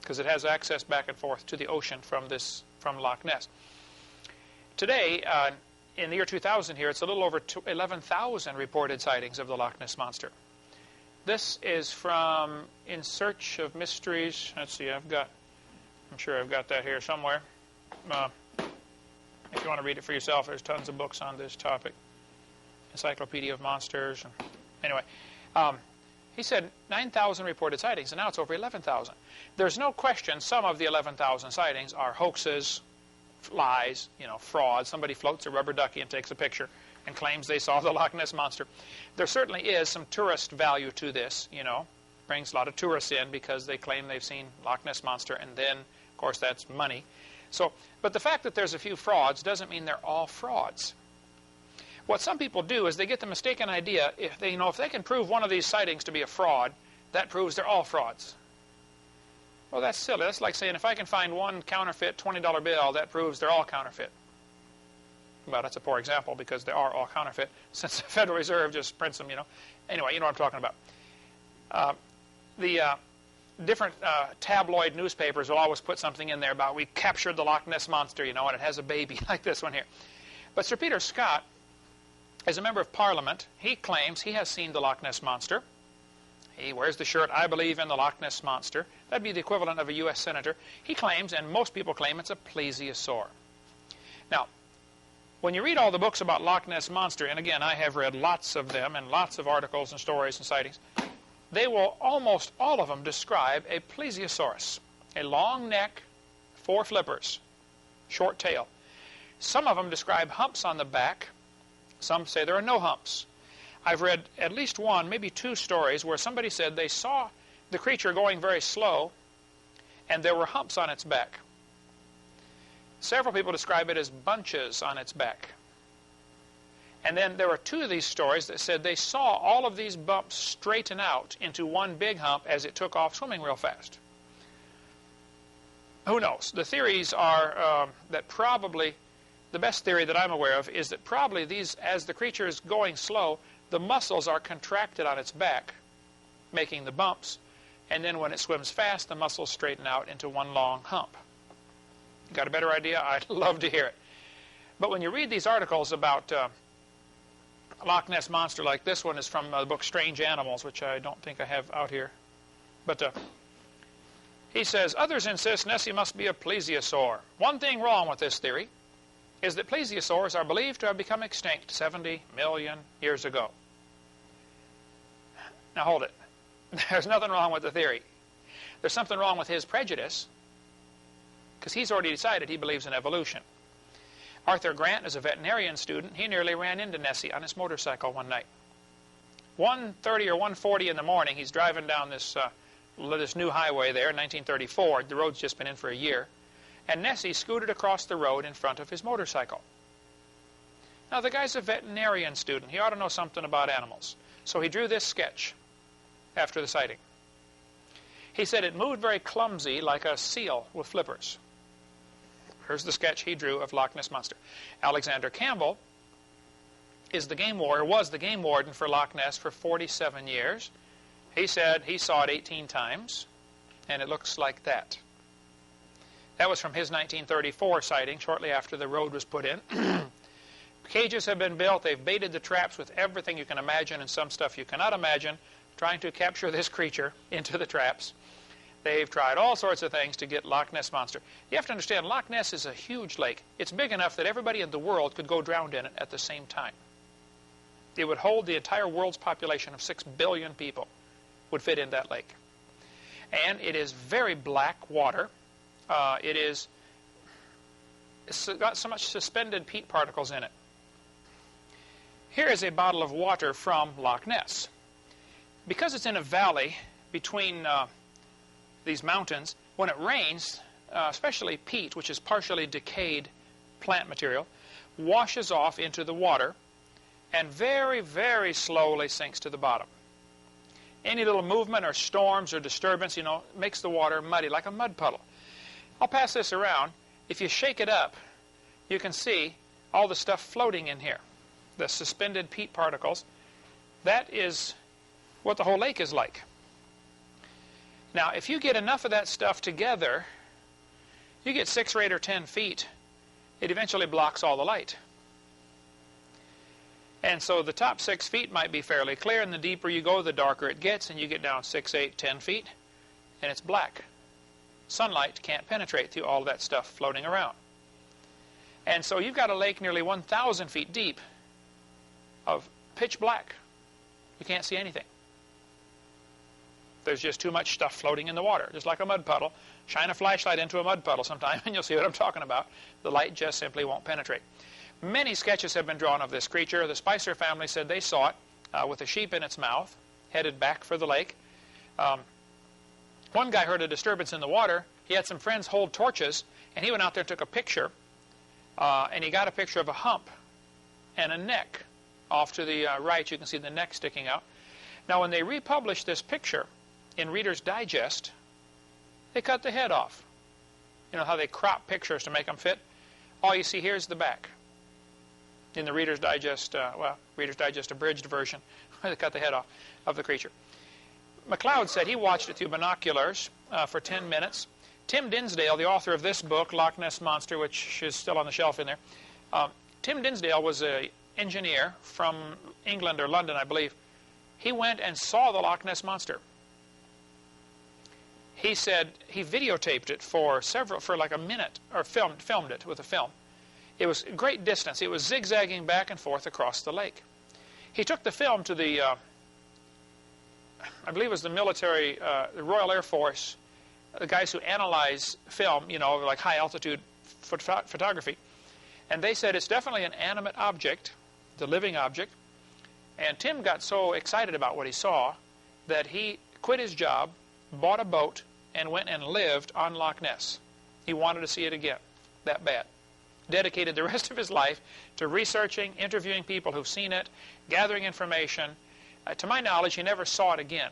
because it has access back and forth to the ocean from Loch Ness. Today, in the year 2000 here, it's a little over 11,000 reported sightings of the Loch Ness Monster. This is from In Search of Mysteries. Let's see, I'm sure I've got that here somewhere. If you want to read it for yourself, there's tons of books on this topic. Encyclopedia of Monsters. Anyway, he said 9,000 reported sightings, and now it's over 11,000. There's no question some of the 11,000 sightings are hoaxes, lies, frauds. Somebody floats a rubber ducky and takes a picture and claims they saw the Loch Ness Monster. There certainly is some tourist value to this, Brings a lot of tourists in because they claim they've seen Loch Ness Monster, and then, of course, that's money. But the fact that there's a few frauds doesn't mean they're all frauds. What some people do is they get the mistaken idea, if they can prove one of these sightings to be a fraud, that proves they're all frauds. Well, that's silly. That's like saying if I can find one counterfeit $20 bill, that proves they're all counterfeit. Well, that's a poor example because they are all counterfeit since the Federal Reserve just prints them, Anyway, you know what I'm talking about. Different tabloid newspapers will always put something in there about we captured the Loch Ness Monster, and it has a baby like this one here. But Sir Peter Scott, as a member of Parliament, he claims he has seen the Loch Ness Monster. He wears the shirt, "I believe in the Loch Ness Monster." That'd be the equivalent of a U.S. Senator. He claims, and most people claim, it's a plesiosaur. Now, when you read all the books about Loch Ness Monster, and again, I have read lots of them and lots of articles and stories and sightings, they will, almost all of them, describe a plesiosaurus, a long neck, 4 flippers, short tail. Some of them describe humps on the back. Some say there are no humps. I've read at least one, maybe 2 stories where somebody said they saw the creature going very slow and there were humps on its back. Several people describe it as bunches on its back. And then there were 2 of these stories that said they saw all of these bumps straighten out into one big hump as it took off swimming real fast. Who knows? The theories are that probably, the best theory that I'm aware of is that probably these, as the creature is going slow, the muscles are contracted on its back, making the bumps. And then when it swims fast, the muscles straighten out into one long hump. Got a better idea? I'd love to hear it. But when you read these articles about Loch Ness Monster, like this one is from the book Strange Animals, which I don't think I have out here. But he says, others insist Nessie must be a plesiosaur. One thing wrong with this theory is that plesiosaurs are believed to have become extinct 70 million years ago. Now hold it. There's nothing wrong with the theory. There's something wrong with his prejudice, because he's already decided he believes in evolution. Arthur Grant is a veterinarian student. He nearly ran into Nessie on his motorcycle one night. 1:30 or 1:40 in the morning, he's driving down this new highway there in 1934. The road's just been in for a year. And Nessie scooted across the road in front of his motorcycle. Now, the guy's a veterinarian student. He ought to know something about animals. So he drew this sketch after the sighting. He said it moved very clumsy like a seal with flippers. Here's the sketch he drew of Loch Ness Monster. Alexander Campbell is the game warden, was the game warden for Loch Ness for 47 years. He said he saw it 18 times, and it looks like that. That was from his 1934 sighting, shortly after the road was put in. Cages have been built. They've baited the traps with everything you can imagine and some stuff you cannot imagine, trying to capture this creature into the traps. They've tried all sorts of things to get Loch Ness Monster. You have to understand, Loch Ness is a huge lake. It's big enough that everybody in the world could go drowned in it at the same time. It would hold the entire world's population of 6 billion people would fit in that lake. And it is very black water. It's got so much suspended peat particles in it. Here is a bottle of water from Loch Ness. Because it's in a valley between these mountains, when it rains, especially peat, which is partially decayed plant material, washes off into the water and very, very slowly sinks to the bottom. Any little movement or storms or disturbance, makes the water muddy, like a mud puddle. I'll pass this around. If you shake it up, you can see all the stuff floating in here, the suspended peat particles. That is what the whole lake is like. Now, if you get enough of that stuff together, you get 6 or 8 or 10 feet, it eventually blocks all the light. And so the top 6 feet might be fairly clear, and the deeper you go, the darker it gets, and you get down 6, 8, 10 feet, and it's black. Sunlight can't penetrate through all that stuff floating around. And so you've got a lake nearly 1,000 feet deep of pitch black. You can't see anything. There's just too much stuff floating in the water, just like a mud puddle. Shine a flashlight into a mud puddle sometime and you'll see what I'm talking about. The light just simply won't penetrate. Many sketches have been drawn of this creature. The Spicer family said they saw it with a sheep in its mouth, headed back for the lake. One guy heard a disturbance in the water. He had some friends hold torches, and he went out there and took a picture. And he got a picture of a hump and a neck. Off to the right, you can see the neck sticking out. Now, when they republished this picture in Reader's Digest, they cut the head off. You know how they crop pictures to make them fit? All you see here is the back. In the Reader's Digest, Reader's Digest abridged version, they cut the head off of the creature. MacLeod said he watched it through binoculars for 10 minutes. Tim Dinsdale, the author of this book, Loch Ness Monster, which is still on the shelf in there, Tim Dinsdale was an engineer from England or London, I believe. He went and saw the Loch Ness Monster. He said he videotaped it for like a minute, or filmed it with a film. It was great distance. It was zigzagging back and forth across the lake. He took the film to the, I believe it was the military, the Royal Air Force, the guys who analyze film, like high altitude photography. And they said it's definitely an animate object, the living object. And Tim got so excited about what he saw that he quit his job, bought a boat, and went and lived on Loch Ness. He wanted to see it again, that bad. Dedicated the rest of his life to researching, interviewing people who've seen it, gathering information. To my knowledge, he never saw it again.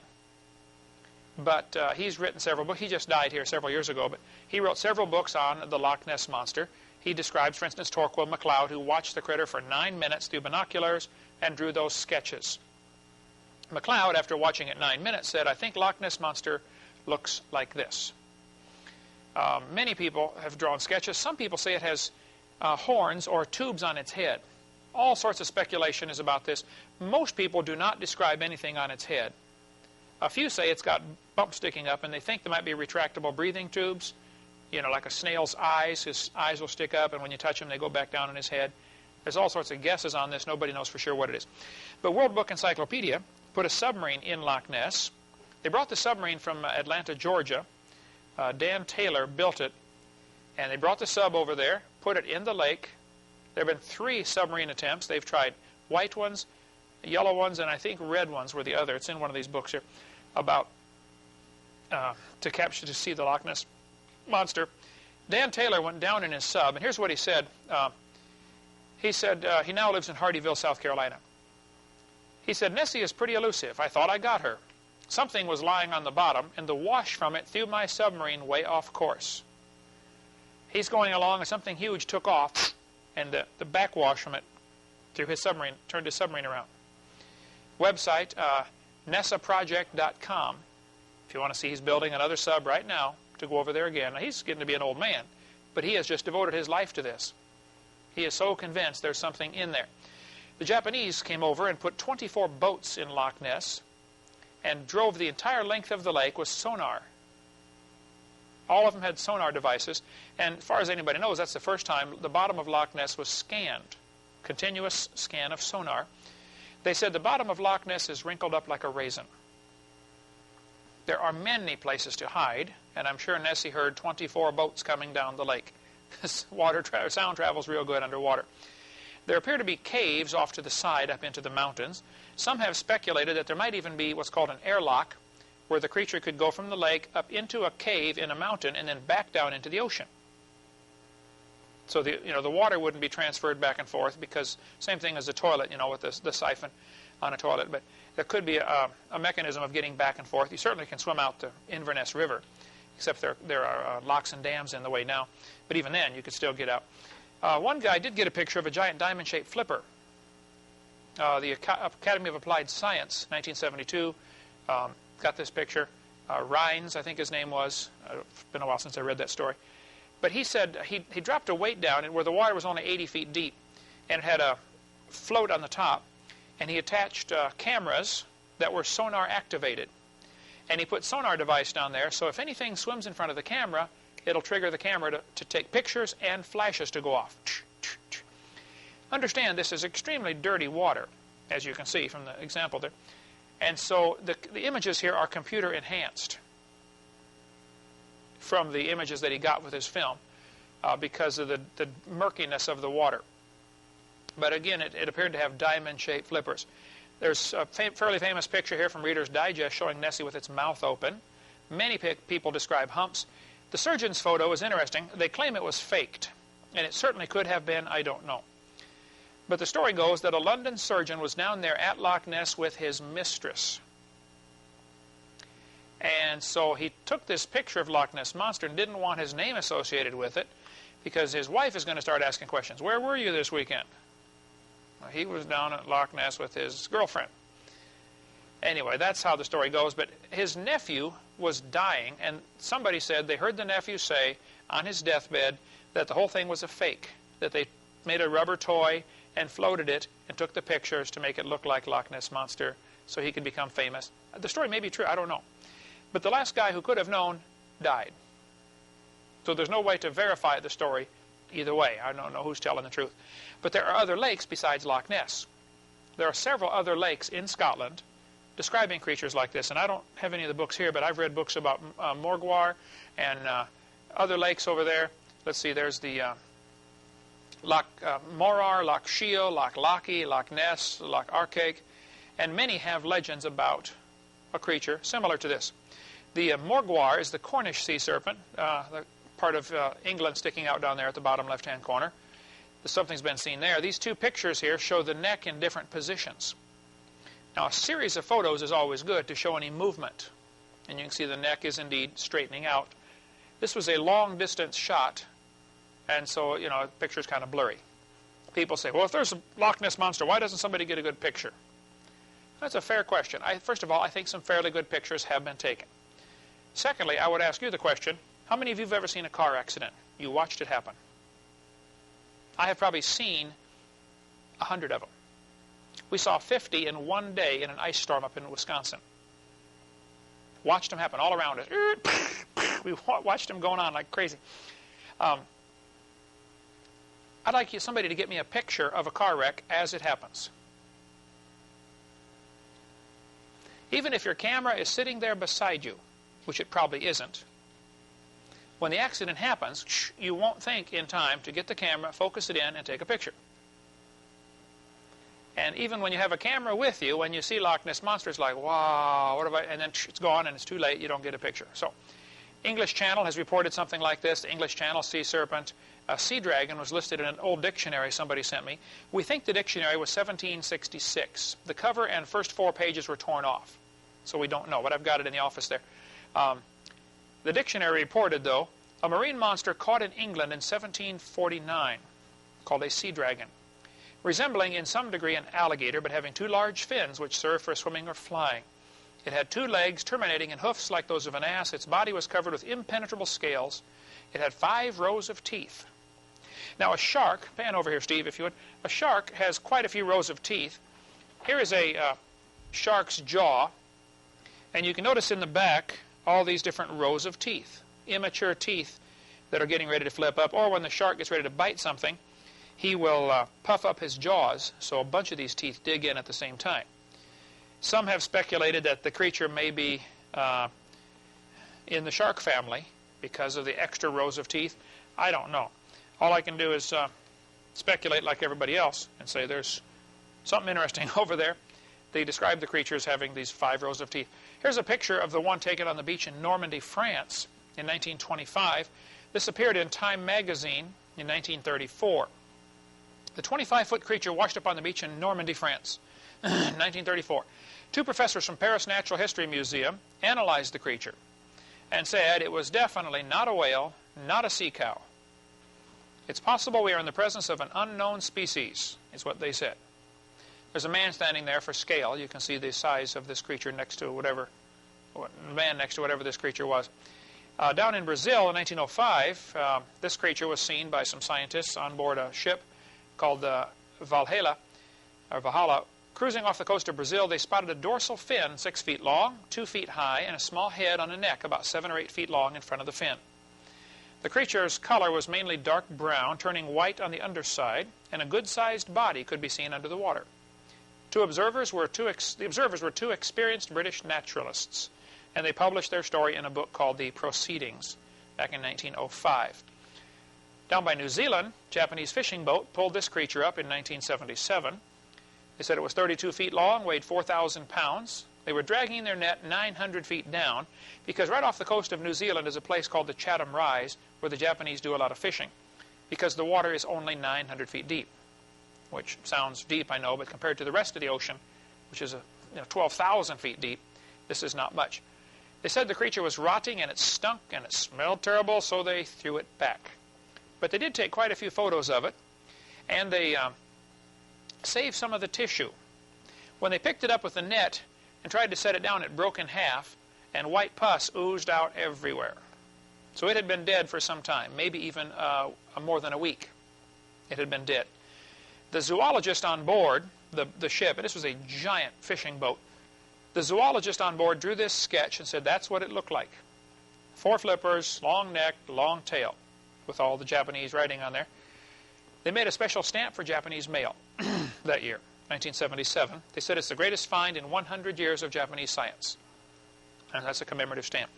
But he's written several books. He just died here several years ago, but he wrote several books on the Loch Ness Monster. He describes, for instance, Torquil MacLeod, who watched the critter for 9 minutes through binoculars and drew those sketches. MacLeod, after watching it 9 minutes, said, I think Loch Ness Monster looks like this. Many people have drawn sketches. Some people say it has horns or tubes on its head. All sorts of speculation is about this. Most people do not describe anything on its head. A few say it's got bumps sticking up, and they think there might be retractable breathing tubes, like a snail's eyes. His eyes will stick up, and when you touch him, they go back down in his head. There's all sorts of guesses on this. Nobody knows for sure what it is. But World Book Encyclopedia put a submarine in Loch Ness. They brought the submarine from Atlanta, Georgia. Dan Taylor built it, and they brought the sub over there, put it in the lake. There have been 3 submarine attempts. They've tried white ones, yellow ones, and I think red ones were the other. It's in one of these books here about to see the Loch Ness Monster. Dan Taylor went down in his sub, and here's what he said. He said he now lives in Hardyville, South Carolina. He said, Nessie is pretty elusive. I thought I got her. Something was lying on the bottom, and the wash from it threw my submarine way off course. He's going along, and something huge took off, and the backwash from it through his submarine turned his submarine around. Website, NESAproject.com. If you want to see, he's building another sub right now to go over there again. Now, he's getting to be an old man, but he has just devoted his life to this. He is so convinced there's something in there. The Japanese came over and put 24 boats in Loch Ness and drove the entire length of the lake with sonar. All of them had sonar devices, and as far as anybody knows, that's the first time the bottom of Loch Ness was scanned. Continuous scan of sonar. They said the bottom of Loch Ness is wrinkled up like a raisin. There are many places to hide, and I'm sure Nessie heard 24 boats coming down the lake. Sound travels real good underwater. There appear to be caves off to the side up into the mountains. Some have speculated that there might even be what's called an airlock, where the creature could go from the lake up into a cave in a mountain and then back down into the ocean. So the water wouldn't be transferred back and forth, because same thing as the toilet, with the siphon on a toilet. But there could be a mechanism of getting back and forth. You certainly can swim out the Inverness River, except there are locks and dams in the way now. But even then, you could still get out. One guy did get a picture of a giant diamond-shaped flipper. The Academy of Applied Science, 1972, got this picture. Rhines, I think his name was. It's been a while since I read that story. But he said he dropped a weight down where the water was only 80 feet deep, and it had a float on the top, and he attached cameras that were sonar activated. And he put sonar device down there, so if anything swims in front of the camera, it'll trigger the camera to take pictures and flashes to go off. Understand, this is extremely dirty water, as you can see from the example there. And so the images here are computer enhanced from the images that he got with his film because of the murkiness of the water. But again, it appeared to have diamond-shaped flippers. There's a fairly famous picture here from Reader's Digest showing Nessie with its mouth open. Many people describe humps. The surgeon's photo is interesting. They claim it was faked, and it certainly could have been. I don't know. But the story goes that a London surgeon was down there at Loch Ness with his mistress. And so he took this picture of Loch Ness Monster and didn't want his name associated with it, because his wife is going to start asking questions. Where were you this weekend? Well, he was down at Loch Ness with his girlfriend. Anyway, that's how the story goes. But his nephew was dying, and somebody said they heard the nephew say on his deathbed that the whole thing was a fake, that they made a rubber toy and floated it and took the pictures to make it look like Loch Ness Monster so he could become famous. The story may be true, I don't know. But the last guy who could have known died. So there's no way to verify the story either way. I don't know who's telling the truth. But there are other lakes besides Loch Ness. There are several other lakes in Scotland describing creatures like this. And I don't have any of the books here, but I've read books about Morgwar and other lakes over there. Let's see, there's the Loch Morar, Loch Shiel, Loch Lochy, Loch Ness, Loch Arkaig, and many have legends about a creature similar to this. The Morgwar is the Cornish sea serpent, the part of England sticking out down there at the bottom left-hand corner. Something's been seen there. These two pictures here show the neck in different positions. Now, a series of photos is always good to show any movement. And you can see the neck is indeed straightening out. This was a long-distance shot, and so, the picture's kind of blurry. People say, well, if there's a Loch Ness Monster, why doesn't somebody get a good picture? That's a fair question. First of all, I think some fairly good pictures have been taken. Secondly, I would ask you the question, how many of you have ever seen a car accident? You watched it happen. I have probably seen 100 of them. We saw 50 in one day in an ice storm up in Wisconsin. Watched them happen all around us. We watched them going on like crazy. I'd like somebody to get me a picture of a car wreck as it happens. Even if your camera is sitting there beside you, which it probably isn't, when the accident happens, you won't think in time to get the camera, focus it in, and take a picture. And even when you have a camera with you, when you see Loch Ness Monster, it's like, wow, what have I... And then it's gone, and it's too late, you don't get a picture. So, English Channel has reported something like this. The English Channel, sea serpent. Sea dragon was listed in an old dictionary somebody sent me. We think the dictionary was 1766. The cover and first 4 pages were torn off. So we don't know, but I've got it in the office there. The dictionary reported, though, a marine monster caught in England in 1749 called a sea dragon, resembling in some degree an alligator, but having 2 large fins which serve for swimming or flying. It had 2 legs terminating in hoofs like those of an ass. Its body was covered with impenetrable scales. It had 5 rows of teeth. Now a shark, pan over here, Steve, if you would. A shark has quite a few rows of teeth. Here is a shark's jaw, and you can notice in the back all these different rows of teeth, immature teeth that are getting ready to flip up, or when the shark gets ready to bite something, he will puff up his jaws, so a bunch of these teeth dig in at the same time. Some have speculated that the creature may be in the shark family because of the extra rows of teeth. I don't know. All I can do is speculate like everybody else and say there's something interesting over there. They describe the creature as having these 5 rows of teeth. Here's a picture of the one taken on the beach in Normandy, France in 1925. This appeared in Time magazine in 1934. The 25-foot creature washed up on the beach in Normandy, France, 1934. 2 professors from Paris Natural History Museum analyzed the creature and said it was definitely not a whale, not a sea cow. It's possible we are in the presence of an unknown species, is what they said. There's a man standing there for scale. You can see the size of this creature next to whatever this creature was. Down in Brazil in 1905, this creature was seen by some scientists on board a ship called the Valhalla. Cruising off the coast of Brazil, they spotted a dorsal fin 6 feet long, 2 feet high, and a small head on a neck about 7 or 8 feet long in front of the fin. The creature's color was mainly dark brown, turning white on the underside, and a good-sized body could be seen under the water. The observers were two experienced British naturalists, and they published their story in a book called The Proceedings back in 1905. Down by New Zealand, a Japanese fishing boat pulled this creature up in 1977. They said it was 32 feet long, weighed 4,000 pounds. They were dragging their net 900 feet down because right off the coast of New Zealand is a place called the Chatham Rise where the Japanese do a lot of fishing because the water is only 900 feet deep, which sounds deep, I know, but compared to the rest of the ocean, which is 12,000 feet deep, this is not much. They said the creature was rotting and it stunk and it smelled terrible, so they threw it back. But they did take quite a few photos of it, and they saved some of the tissue. When they picked it up with the net and tried to set it down, it broke in half, and white pus oozed out everywhere. So it had been dead for some time, maybe even more than a week. It had been dead. The zoologist on board the ship, and this was a giant fishing boat, the zoologist on board drew this sketch and said that's what it looked like. 4 flippers, long neck, long tail, with all the Japanese writing on there. They made a special stamp for Japanese mail that year, 1977. They said it's the greatest find in 100 years of Japanese science. And that's a commemorative stamp.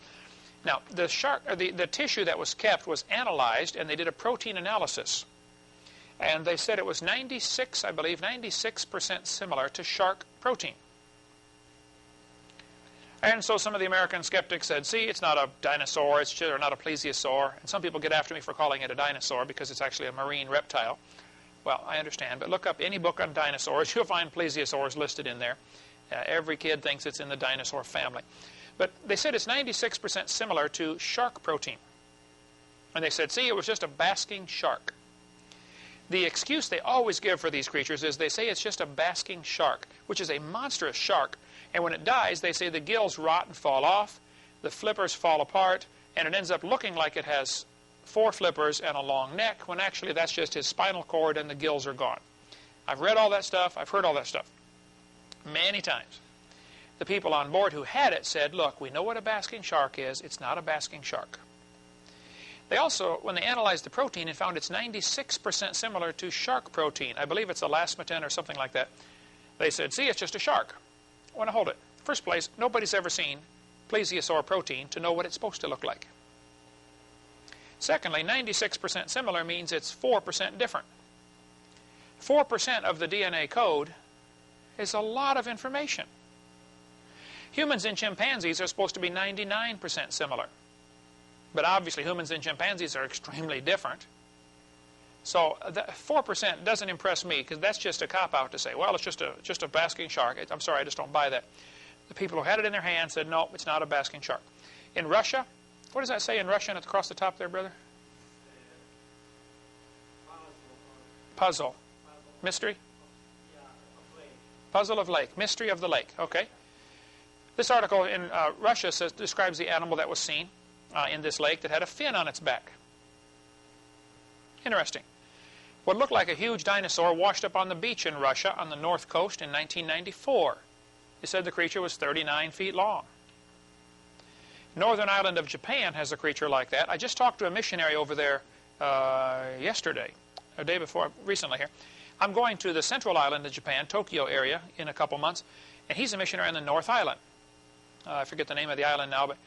Now, the tissue that was kept was analyzed, and they did a protein analysis. And they said it was 96% similar to shark protein. And so some of the American skeptics said, see, it's not a dinosaur, or not a plesiosaur. And some people get after me for calling it a dinosaur because it's actually a marine reptile. Well, I understand, but look up any book on dinosaurs. You'll find plesiosaurs listed in there. Every kid thinks it's in the dinosaur family. But they said it's 96% similar to shark protein. And they said, see, it was just a basking shark. The excuse they always give for these creatures is they say it's just a basking shark, which is a monstrous shark. And when it dies, they say the gills rot and fall off, the flippers fall apart, and it ends up looking like it has 4 flippers and a long neck, when actually that's just his spinal cord and the gills are gone. I've read all that stuff. I've heard all that stuff many times. The people on board who had it said, look, we know what a basking shark is. It's not a basking shark. They also, when they analyzed the protein and found it's 96% similar to shark protein, I believe it's elasmatin or something like that, they said, see, it's just a shark. I want to hold it. First place, nobody's ever seen plesiosaur protein to know what it's supposed to look like. Secondly, 96% similar means it's 4% different. 4% of the DNA code is a lot of information. Humans and chimpanzees are supposed to be 99% similar. But obviously humans and chimpanzees are extremely different. So 4% doesn't impress me, because that's just a cop-out to say, well, it's just a basking shark. I'm sorry, I just don't buy that. The people who had it in their hand said, no, it's not a basking shark. In Russia, what does that say in Russian across the top there, brother? Puzzle. Mystery? Puzzle of lake. Mystery of the lake. Okay. This article in Russia describes the animal that was seen in this lake that had a fin on its back. Interesting. What looked like a huge dinosaur washed up on the beach in Russia on the north coast in 1994. They said the creature was 39 feet long. Northern island of Japan has a creature like that. I just talked to a missionary over there yesterday, a day before, recently here. I'm going to the central island of Japan, Tokyo area, in a couple months, and he's a missionary on the North Island. I forget the name of the island now, but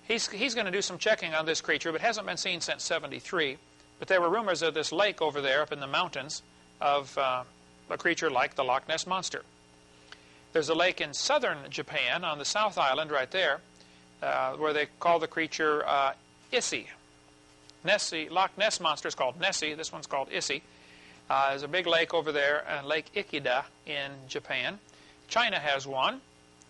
he's going to do some checking on this creature, but hasn't been seen since '73. But there were rumors of this lake over there up in the mountains of a creature like the Loch Ness Monster. There's a lake in southern Japan on the South Island right there where they call the creature Issy. Nessie, Loch Ness Monster is called Nessie. This one's called Issy. There's a big lake over there, Lake Ikeda in Japan. China has one.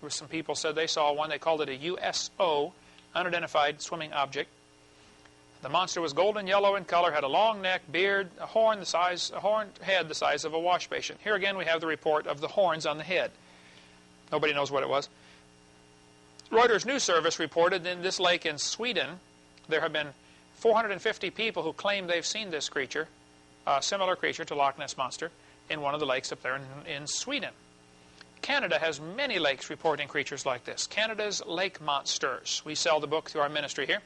Some people said they saw one. They called it a USO, unidentified swimming object. The monster was golden yellow in color, had a long neck, beard, a horned head the size of a wash basin. Here again we have the report of the horns on the head. Nobody knows what it was. Reuters News Service reported in this lake in Sweden there have been 450 people who claim they've seen this creature, a similar creature to Loch Ness Monster, in one of the lakes up there in Sweden. Canada has many lakes reporting creatures like this. Canada's Lake Monsters. We sell the book through our ministry here.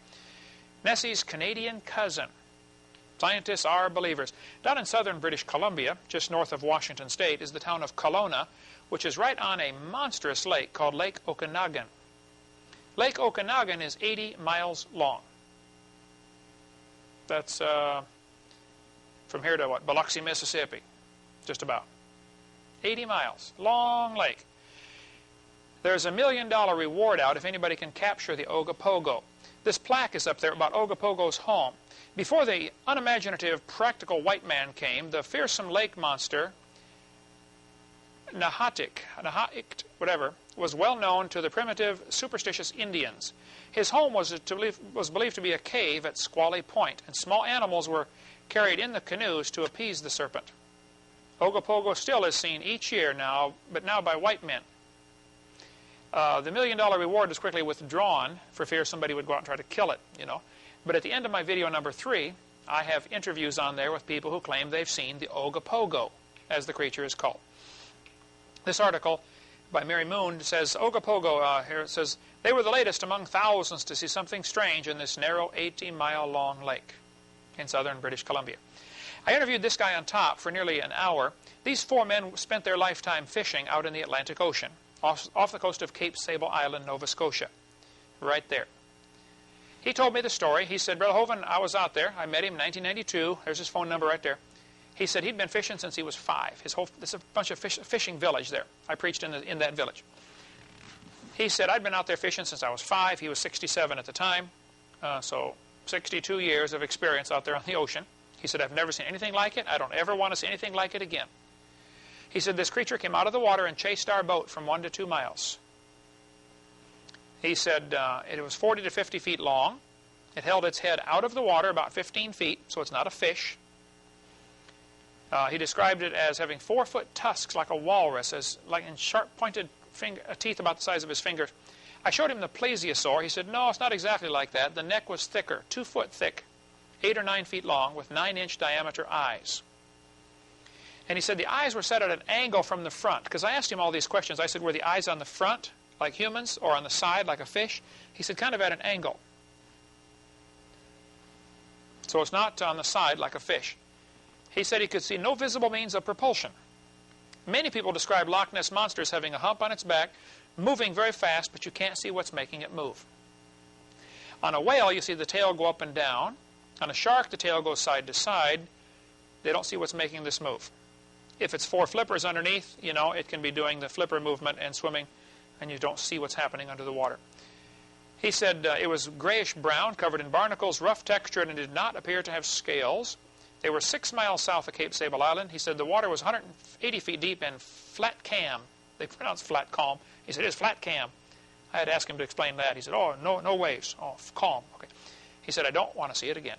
Nessie's Canadian cousin. Scientists are believers. Down in southern British Columbia, just north of Washington State, is the town of Kelowna, which is right on a monstrous lake called Lake Okanagan. Lake Okanagan is 80 miles long. That's from here to what? Biloxi, Mississippi. Just about. 80 miles. Long lake. There's $1 million reward out if anybody can capture the Ogopogo. This plaque is up there about Ogopogo's home. Before the unimaginative, practical white man came, the fearsome lake monster, Nahatik, whatever, was well known to the primitive, superstitious Indians. His home was believed to be a cave at Squally Point, and small animals were carried in the canoes to appease the serpent. Ogopogo still is seen each year now, but now by white men. The $1 million reward was quickly withdrawn for fear somebody would go out and try to kill it, you know. But at the end of my video number 3, I have interviews on there with people who claim they've seen the Ogopogo, as the creature is called. This article by Mary Moon says, Ogopogo, here it says, they were the latest among thousands to see something strange in this narrow 80-mile-long lake in southern British Columbia. I interviewed this guy on top for nearly an hour. These 4 men spent their lifetime fishing out in the Atlantic Ocean, off the coast of Cape Sable Island, Nova Scotia, right there. He told me the story. He said, Brother Hovind, I was out there. I met him in 1992. There's his phone number right there. He said he'd been fishing since he was 5. There's a bunch of fishing village there. I preached in that village. He said, I'd been out there fishing since I was 5. He was 67 at the time, so 62 years of experience out there on the ocean. He said, I've never seen anything like it. I don't ever want to see anything like it again. He said, this creature came out of the water and chased our boat from 1 to 2 miles. He said it was 40 to 50 feet long. It held its head out of the water about 15 feet, so it's not a fish. He described it as having 4-foot tusks like a walrus, like in sharp-pointed teeth about the size of his fingers. I showed him the plesiosaur. He said, no, it's not exactly like that. The neck was thicker, 2 foot thick, 8 or 9 feet long, with 9-inch diameter eyes. And he said the eyes were set at an angle from the front. Because I asked him all these questions. I said, were the eyes on the front, like humans, or on the side, like a fish? He said, kind of at an angle. So it's not on the side, like a fish. He said he could see no visible means of propulsion. Many people describe Loch Ness Monster as having a hump on its back, moving very fast, but you can't see what's making it move. On a whale, you see the tail go up and down. On a shark, the tail goes side to side. They don't see what's making this move. If it's 4 flippers underneath, you know, it can be doing the flipper movement and swimming, and you don't see what's happening under the water. He said it was grayish-brown, covered in barnacles, rough textured, and did not appear to have scales. They were 6 miles south of Cape Sable Island. He said the water was 180 feet deep and flat calm. They pronounce flat calm. He said, it's flat calm. I had to ask him to explain that. He said, oh, no waves. Oh, calm. Okay. He said, I don't want to see it again.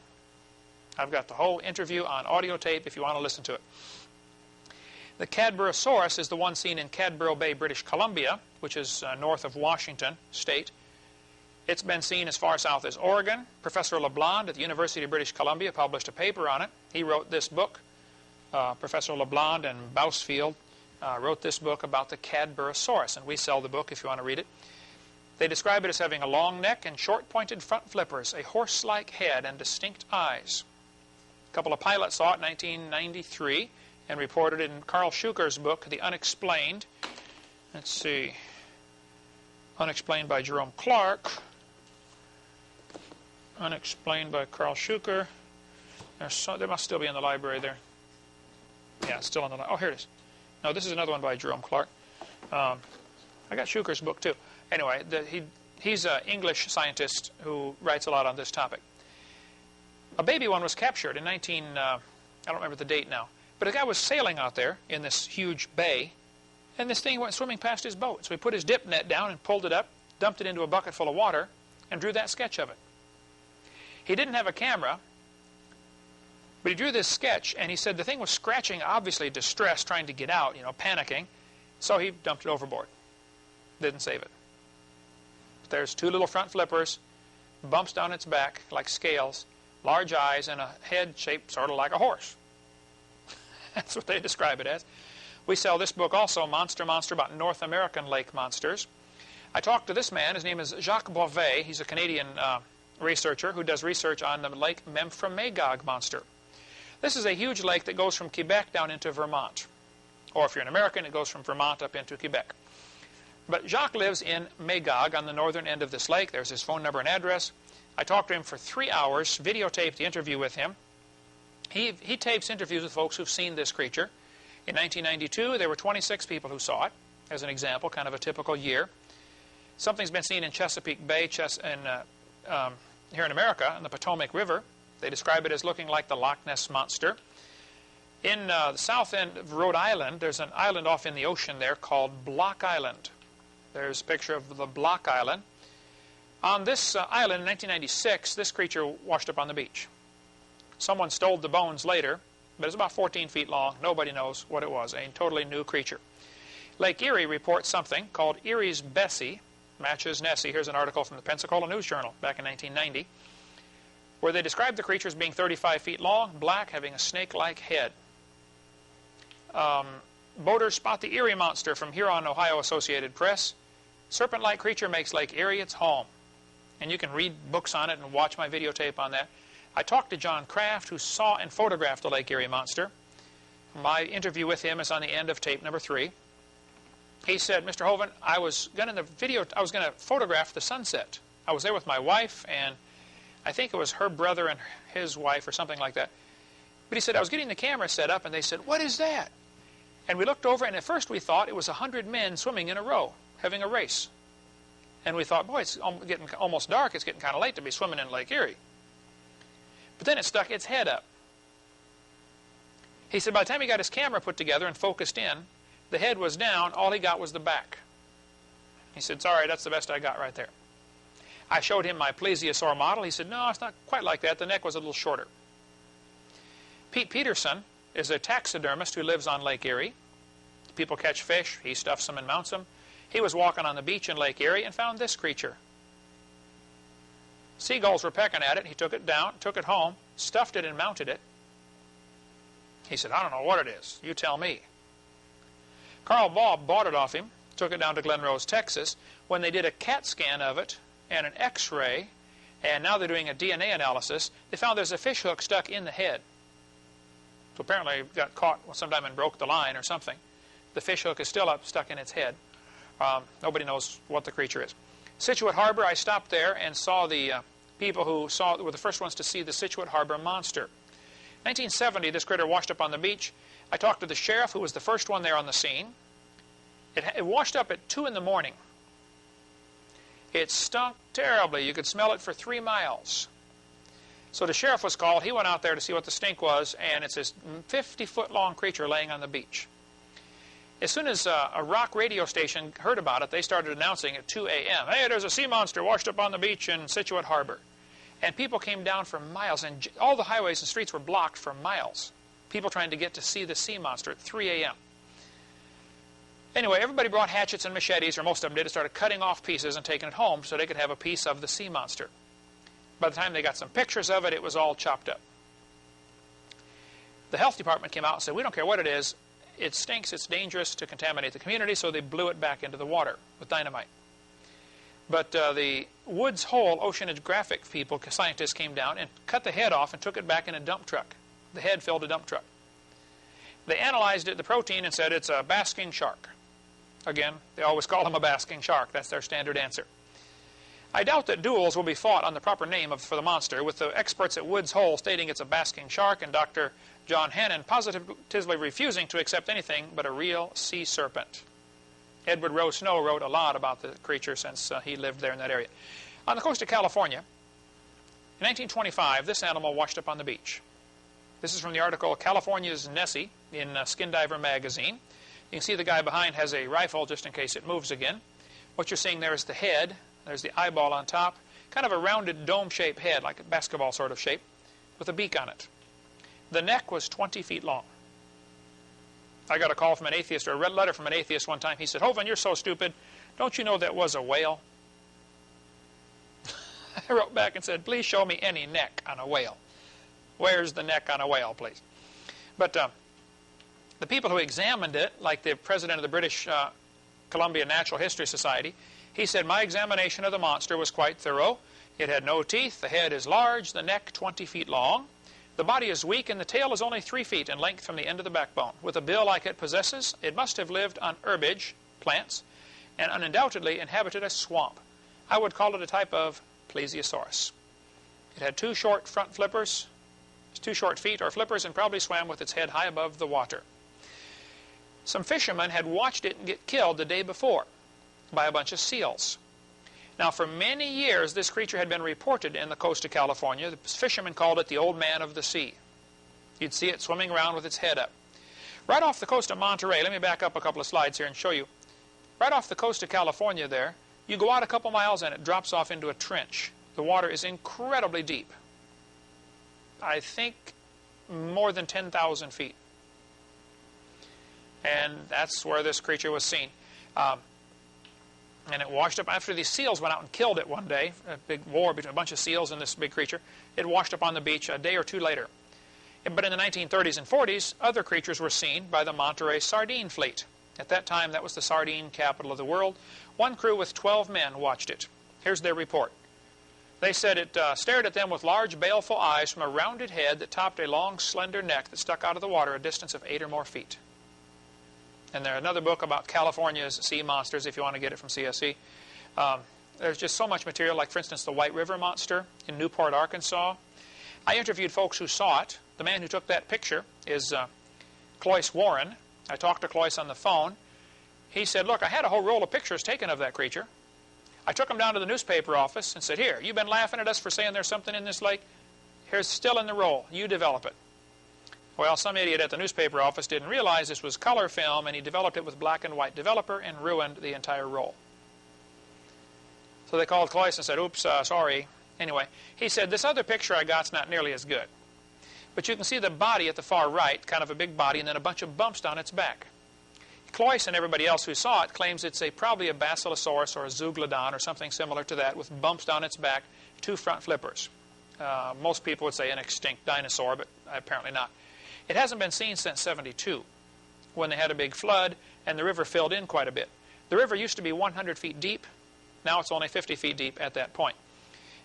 I've got the whole interview on audio tape if you want to listen to it. The Cadborosaurus is the one seen in Cadboro Bay, British Columbia, which is north of Washington State. It's been seen as far south as Oregon. Professor LeBlanc at the University of British Columbia published a paper on it. He wrote this book, Professor LeBlanc and Bousfield wrote this book about the Cadborosaurus, and we sell the book if you want to read it. They describe it as having a long neck and short-pointed front flippers, a horse-like head, and distinct eyes. A couple of pilots saw it in 1993 and reported it in Carl Schuker's book, The Unexplained. Let's see. Unexplained by Jerome Clark. Unexplained by Carl Schuker. They must still be in the library there. Yeah, it's still in the library. Oh, here it is. No, this is another one by Jerome Clark. I got Schuker's book, too. Anyway, he's an English scientist who writes a lot on this topic. A baby one was captured in I don't remember the date now, but a guy was sailing out there in this huge bay, and this thing went swimming past his boat. So he put his dip net down and pulled it up, dumped it into a bucket full of water, and drew that sketch of it. He didn't have a camera, but he drew this sketch, and he said the thing was scratching, obviously distressed, trying to get out, panicking, so he dumped it overboard. Didn't save it. There's two little front flippers, bumps down its back like scales, large eyes, and a head shaped sort of like a horse. That's what they describe it as. We sell this book also, Monster, about North American lake monsters. I talked to this man. His name is Jacques Beauvais. He's a Canadian researcher who does research on the Lake Memphremagog monster. This is a huge lake that goes from Quebec down into Vermont. Or if you're an American, it goes from Vermont up into Quebec. But Jacques lives in Magog on the northern end of this lake. There's his phone number and address. I talked to him for 3 hours, videotaped the interview with him. He tapes interviews with folks who've seen this creature. In 1992, there were 26 people who saw it, as an example, kind of a typical year. Something's been seen in Chesapeake Bay here in America, in the Potomac River. They describe it as looking like the Loch Ness Monster. In the south end of Rhode Island, there's an island off in the ocean there called Block Island. There's a picture of the Block Island. On this island in 1996, this creature washed up on the beach. Someone stole the bones later, but it's about 14 feet long. Nobody knows what it was, a totally new creature. Lake Erie reports something called Erie's Bessie, matches Nessie. Here's an article from the Pensacola News Journal back in 1990, where they describe the creature as being 35 feet long, black, having a snake-like head. Boaters spot the Erie monster from Huron, Ohio Associated Press. Serpent-like creature makes Lake Erie its home. And you can read books on it and watch my videotape on that. I talked to John Kraft, who saw and photographed the Lake Erie monster. My interview with him is on the end of tape number 3. He said, Mr. Hovind, I was going to photograph the sunset. I was there with my wife, and I think it was her brother and his wife or something like that. But he said, I was getting the camera set up, and they said, what is that? And we looked over, and at first we thought it was 100 men swimming in a row, having a race. And we thought, boy, it's getting almost dark. It's getting kind of late to be swimming in Lake Erie. But then it stuck its head up. He said by the time he got his camera put together and focused in, the head was down. All he got was the back. He said, sorry, that's the best I got right there. I showed him my plesiosaur model. He said, no, it's not quite like that. The neck was a little shorter. Pete Peterson is a taxidermist who lives on Lake Erie. People catch fish. He stuffs them and mounts them. He was walking on the beach in Lake Erie and found this creature. Seagulls were pecking at it. He took it down, took it home, stuffed it and mounted it. He said, I don't know what it is. You tell me. Carl Bob bought it off him, took it down to Glen Rose, Texas. When they did a CAT scan of it and an X-ray, and now they're doing a DNA analysis, they found there's a fish hook stuck in the head. So apparently it got caught sometime and broke the line or something. The fish hook is still up, stuck in its head. Nobody knows what the creature is. Scituate Harbor, I stopped there and saw the people who were the first ones to see the Scituate Harbor monster. 1970, this critter washed up on the beach. I talked to the sheriff, who was the first one there on the scene. It washed up at 2 in the morning. It stunk terribly. You could smell it for 3 miles. So the sheriff was called. He went out there to see what the stink was, and it's this 50-foot-long creature laying on the beach. As soon as a rock radio station heard about it, they started announcing at 2 a.m., hey, there's a sea monster washed up on the beach in Scituate Harbor. And people came down for miles, and all the highways and streets were blocked for miles. People trying to get to see the sea monster at 3 a.m. Anyway, everybody brought hatchets and machetes, or most of them did, and started cutting off pieces and taking it home so they could have a piece of the sea monster. By the time they got some pictures of it, it was all chopped up. The health department came out and said, we don't care what it is. It stinks. It's dangerous to contaminate the community, so they blew it back into the water with dynamite. But the Woods Hole oceanographic people, scientists, came down and cut the head off and took it back in a dump truck. The head filled a dump truck. They analyzed it, the protein, and said it's a basking shark. Again, they always call them a basking shark. That's their standard answer. I doubt that duels will be fought on the proper name for the monster, with the experts at Woods Hole stating it's a basking shark and Dr. John Hannon positively refusing to accept anything but a real sea serpent. Edward Rowe Snow wrote a lot about the creature since he lived there in that area. On the coast of California, in 1925, this animal washed up on the beach. This is from the article California's Nessie in Skin Diver magazine. You can see the guy behind has a rifle just in case it moves again. What you're seeing there is the head. There's the eyeball on top. Kind of a rounded dome-shaped head, like a basketball sort of shape, with a beak on it. The neck was 20 feet long. I got a call from an atheist, or a letter from an atheist one time. He said, Hovind, you're so stupid. Don't you know that was a whale? I wrote back and said, please show me any neck on a whale. Where's the neck on a whale, please? But the people who examined it, like the president of the British Columbia Natural History Society, he said, my examination of the monster was quite thorough. It had no teeth, the head is large, the neck 20 feet long. The body is weak, and the tail is only 3 feet in length from the end of the backbone. With a bill like it possesses, it must have lived on herbage, plants, and undoubtedly inhabited a swamp. I would call it a type of plesiosaurus. It had 2 short front flippers, 2 short feet or flippers, and probably swam with its head high above the water. Some fishermen had watched it get killed the day before by a bunch of seals. Now, for many years, this creature had been reported in the coast of California. The fishermen called it the Old Man of the Sea. You'd see it swimming around with its head up. Right off the coast of Monterey, let me back up a couple of slides here and show you. Right off the coast of California there, you go out a couple miles and it drops off into a trench. The water is incredibly deep. I think more than 10,000 feet. And that's where this creature was seen. And it washed up after these seals went out and killed it one day. A big war between a bunch of seals and this big creature. It washed up on the beach a day or 2 later. But in the 1930s and 40s, other creatures were seen by the Monterey sardine fleet. At that time, that was the sardine capital of the world. One crew with 12 men watched it. Here's their report. They said it stared at them with large, baleful eyes from a rounded head that topped a long, slender neck that stuck out of the water a distance of 8 or more feet. And there's another book about California's sea monsters, if you want to get it from CSE. There's just so much material, like, for instance, the White River Monster in Newport, Arkansas. I interviewed folks who saw it. The man who took that picture is Cloyce Warren. I talked to Cloyce on the phone. He said, look, I had a whole roll of pictures taken of that creature. I took them down to the newspaper office and said, here, you've been laughing at us for saying there's something in this lake. Here's still in the roll. You develop it. Well, some idiot at the newspaper office didn't realize this was color film, and he developed it with black and white developer and ruined the entire roll. So they called Cloyce and said, oops, sorry. Anyway, he said, this other picture I got's not nearly as good. But you can see the body at the far right, kind of a big body, and then a bunch of bumps down its back. Cloyce and everybody else who saw it claims it's probably a basilosaurus or a zeuglodon or something similar to that, with bumps down its back, 2 front flippers. Most people would say an extinct dinosaur, but apparently not. It hasn't been seen since '72, when they had a big flood and the river filled in quite a bit. The river used to be 100 feet deep. Now it's only 50 feet deep at that point.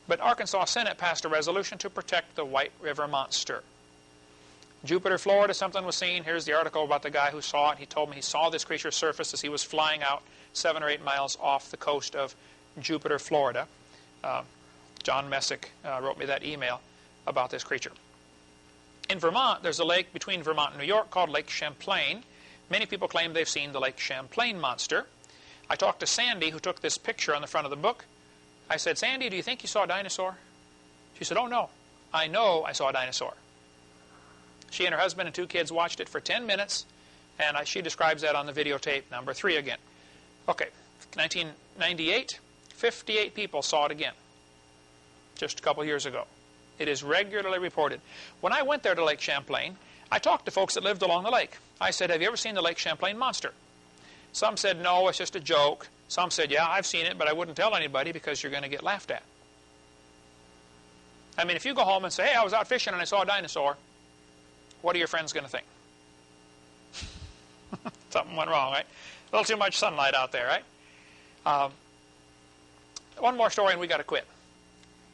But Arkansas Senate passed a resolution to protect the White River Monster. Jupiter, Florida, something was seen. Here's the article about the guy who saw it. He told me he saw this creature surface as he was flying out 7 or 8 miles off the coast of Jupiter, Florida. John Messick wrote me that email about this creature. In Vermont, there's a lake between Vermont and New York called Lake Champlain. Many people claim they've seen the Lake Champlain monster. I talked to Sandy, who took this picture on the front of the book. I said, Sandy, do you think you saw a dinosaur? She said, oh, no. I know I saw a dinosaur. She and her husband and 2 kids watched it for 10 minutes, and she describes that on the videotape number 3 again. Okay, 1998, 58 people saw it again, just a couple years ago. It is regularly reported. When I went there to Lake Champlain, I talked to folks that lived along the lake. I said, have you ever seen the Lake Champlain monster? Some said, no, it's just a joke. Some said, yeah, I've seen it, but I wouldn't tell anybody because you're going to get laughed at. I mean, if you go home and say, hey, I was out fishing and I saw a dinosaur, what are your friends going to think? Something went wrong, right? A little too much sunlight out there, right? One more story and we got to quit.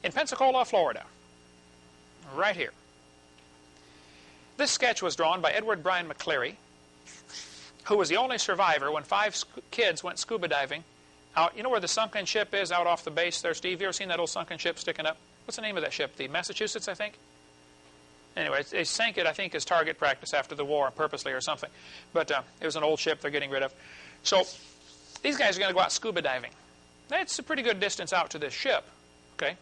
In Pensacola, Florida, right here. This sketch was drawn by Edward Bryan McCleary, who was the only survivor when 5 kids went scuba diving out. You know where the sunken ship is out off the base there, Steve? You ever seen that old sunken ship sticking up? What's the name of that ship? The Massachusetts, I think? Anyway, they sank it, I think, as target practice after the war, purposely or something. But it was an old ship they're getting rid of. So these guys are going to go out scuba diving. That's a pretty good distance out to this ship. Okay.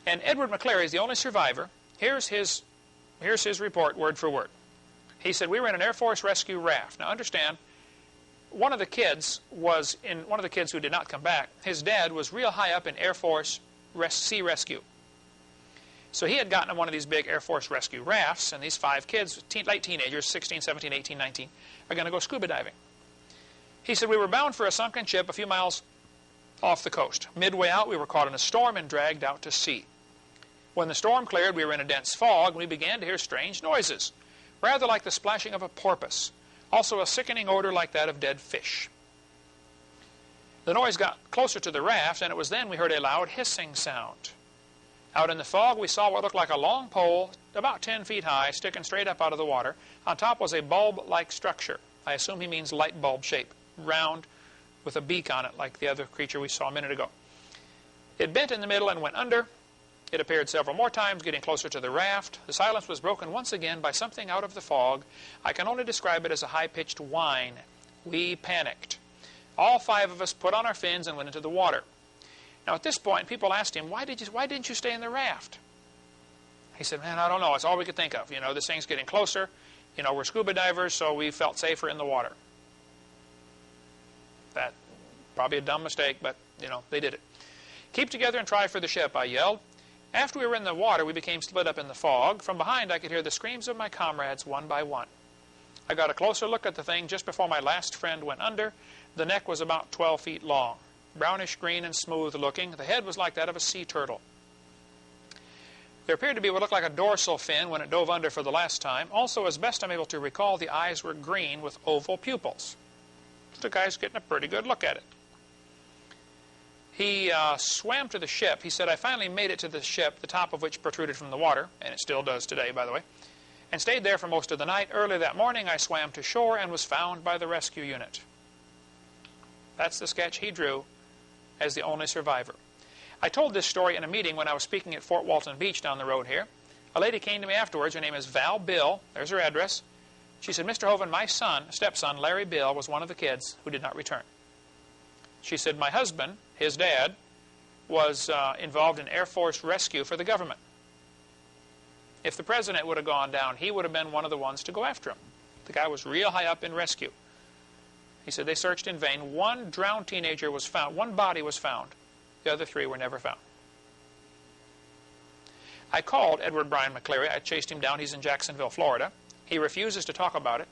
And Edward McCleary is the only survivor. Here's his report, word for word. He said, we were in an Air Force rescue raft. Now understand, one of the kids who did not come back, his dad was real high up in Air Force sea rescue. So he had gotten on one of these big Air Force rescue rafts, and these 5 kids, late teenagers, 16, 17, 18, 19, are going to go scuba diving. He said, we were bound for a sunken ship a few miles off the coast. Midway out, we were caught in a storm and dragged out to sea. When the storm cleared, we were in a dense fog, and we began to hear strange noises, rather like the splashing of a porpoise, also a sickening odor like that of dead fish. The noise got closer to the raft, and it was then we heard a loud hissing sound. Out in the fog, we saw what looked like a long pole, about 10 feet high, sticking straight up out of the water. On top was a bulb-like structure. I assume he means light bulb shape, round, with a beak on it, like the other creature we saw a minute ago. It bent in the middle and went under. It appeared several more times, getting closer to the raft. The silence was broken once again by something out of the fog. I can only describe it as a high-pitched whine. We panicked. All 5 of us put on our fins and went into the water. Now, at this point, people asked him, why didn't you stay in the raft? He said, man, I don't know. It's all we could think of. You know, this thing's getting closer. You know, we're scuba divers, so we felt safer in the water. That, probably a dumb mistake, but, you know, they did it. Keep together and try for the ship, I yelled. After we were in the water, we became split up in the fog. From behind, I could hear the screams of my comrades one by one. I got a closer look at the thing just before my last friend went under. The neck was about 12 feet long. Brownish green and smooth looking. The head was like that of a sea turtle. There appeared to be what looked like a dorsal fin when it dove under for the last time. Also, as best I'm able to recall, the eyes were green with oval pupils. The guy's getting a pretty good look at it. He swam to the ship. He said, I finally made it to the ship, the top of which protruded from the water, and it still does today, by the way, and stayed there for most of the night. Early that morning, I swam to shore and was found by the rescue unit. That's the sketch he drew as the only survivor. I told this story in a meeting when I was speaking at Fort Walton Beach down the road here. A lady came to me afterwards. Her name is Val Bill. There's her address. She said, Mr. Hovind, my stepson, Larry Bill, was one of the kids who did not return. She said, my husband, his dad, was involved in Air Force rescue for the government. If the president would have gone down, he would have been one of the ones to go after him. The guy was real high up in rescue. He said they searched in vain. One drowned teenager was found. One body was found. The other 3 were never found. I called Edward Bryan McCleary. I chased him down. He's in Jacksonville, Florida. He refuses to talk about it.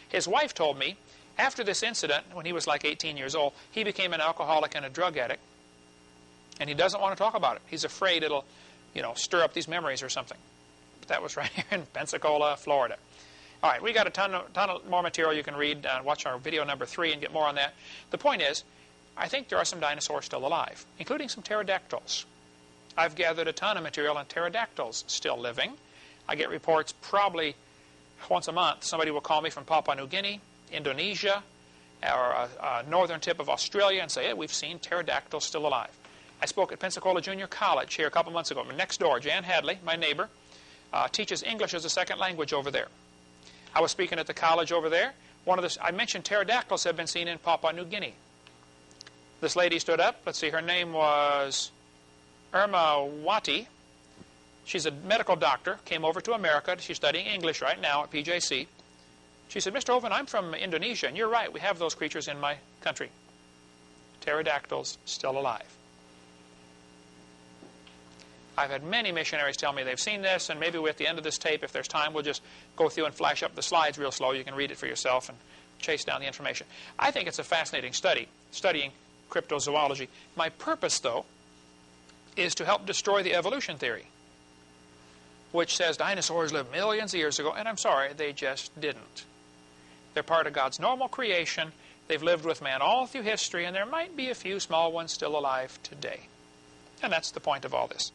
His wife told me, after this incident, when he was like 18 years old, he became an alcoholic and a drug addict. And he doesn't want to talk about it. He's afraid it'll, you know, stir up these memories or something. But that was right here in Pensacola, Florida. All right, we got a ton of more material you can read. Watch our video number 3 and get more on that. The point is, I think there are some dinosaurs still alive, including some pterodactyls. I've gathered a ton of material on pterodactyls still living. I get reports probably once a month. Somebody will call me from Papua New Guinea, Indonesia, or a northern tip of Australia and say, hey, we've seen pterodactyls still alive. I spoke at Pensacola Junior College here a couple months ago. Next door, Jan Hadley, my neighbor, teaches English as a second language over there. I was speaking at the college over there. I mentioned pterodactyls have been seen in Papua New Guinea. This lady stood up. Let's see, her name was Irma Wati. She's a medical doctor, came over to America. She's studying English right now at PJC. She said, Mr. Hovind, I'm from Indonesia, and you're right, we have those creatures in my country. Pterodactyls still alive. I've had many missionaries tell me they've seen this, and maybe at the end of this tape, if there's time, we'll just go through and flash up the slides real slow. You can read it for yourself and chase down the information. I think it's a fascinating study, studying cryptozoology. My purpose, though, is to help destroy the evolution theory. which says dinosaurs lived millions of years ago, and I'm sorry, they just didn't. They're part of God's normal creation. They've lived with man all through history, and there might be a few small ones still alive today. And that's the point of all this.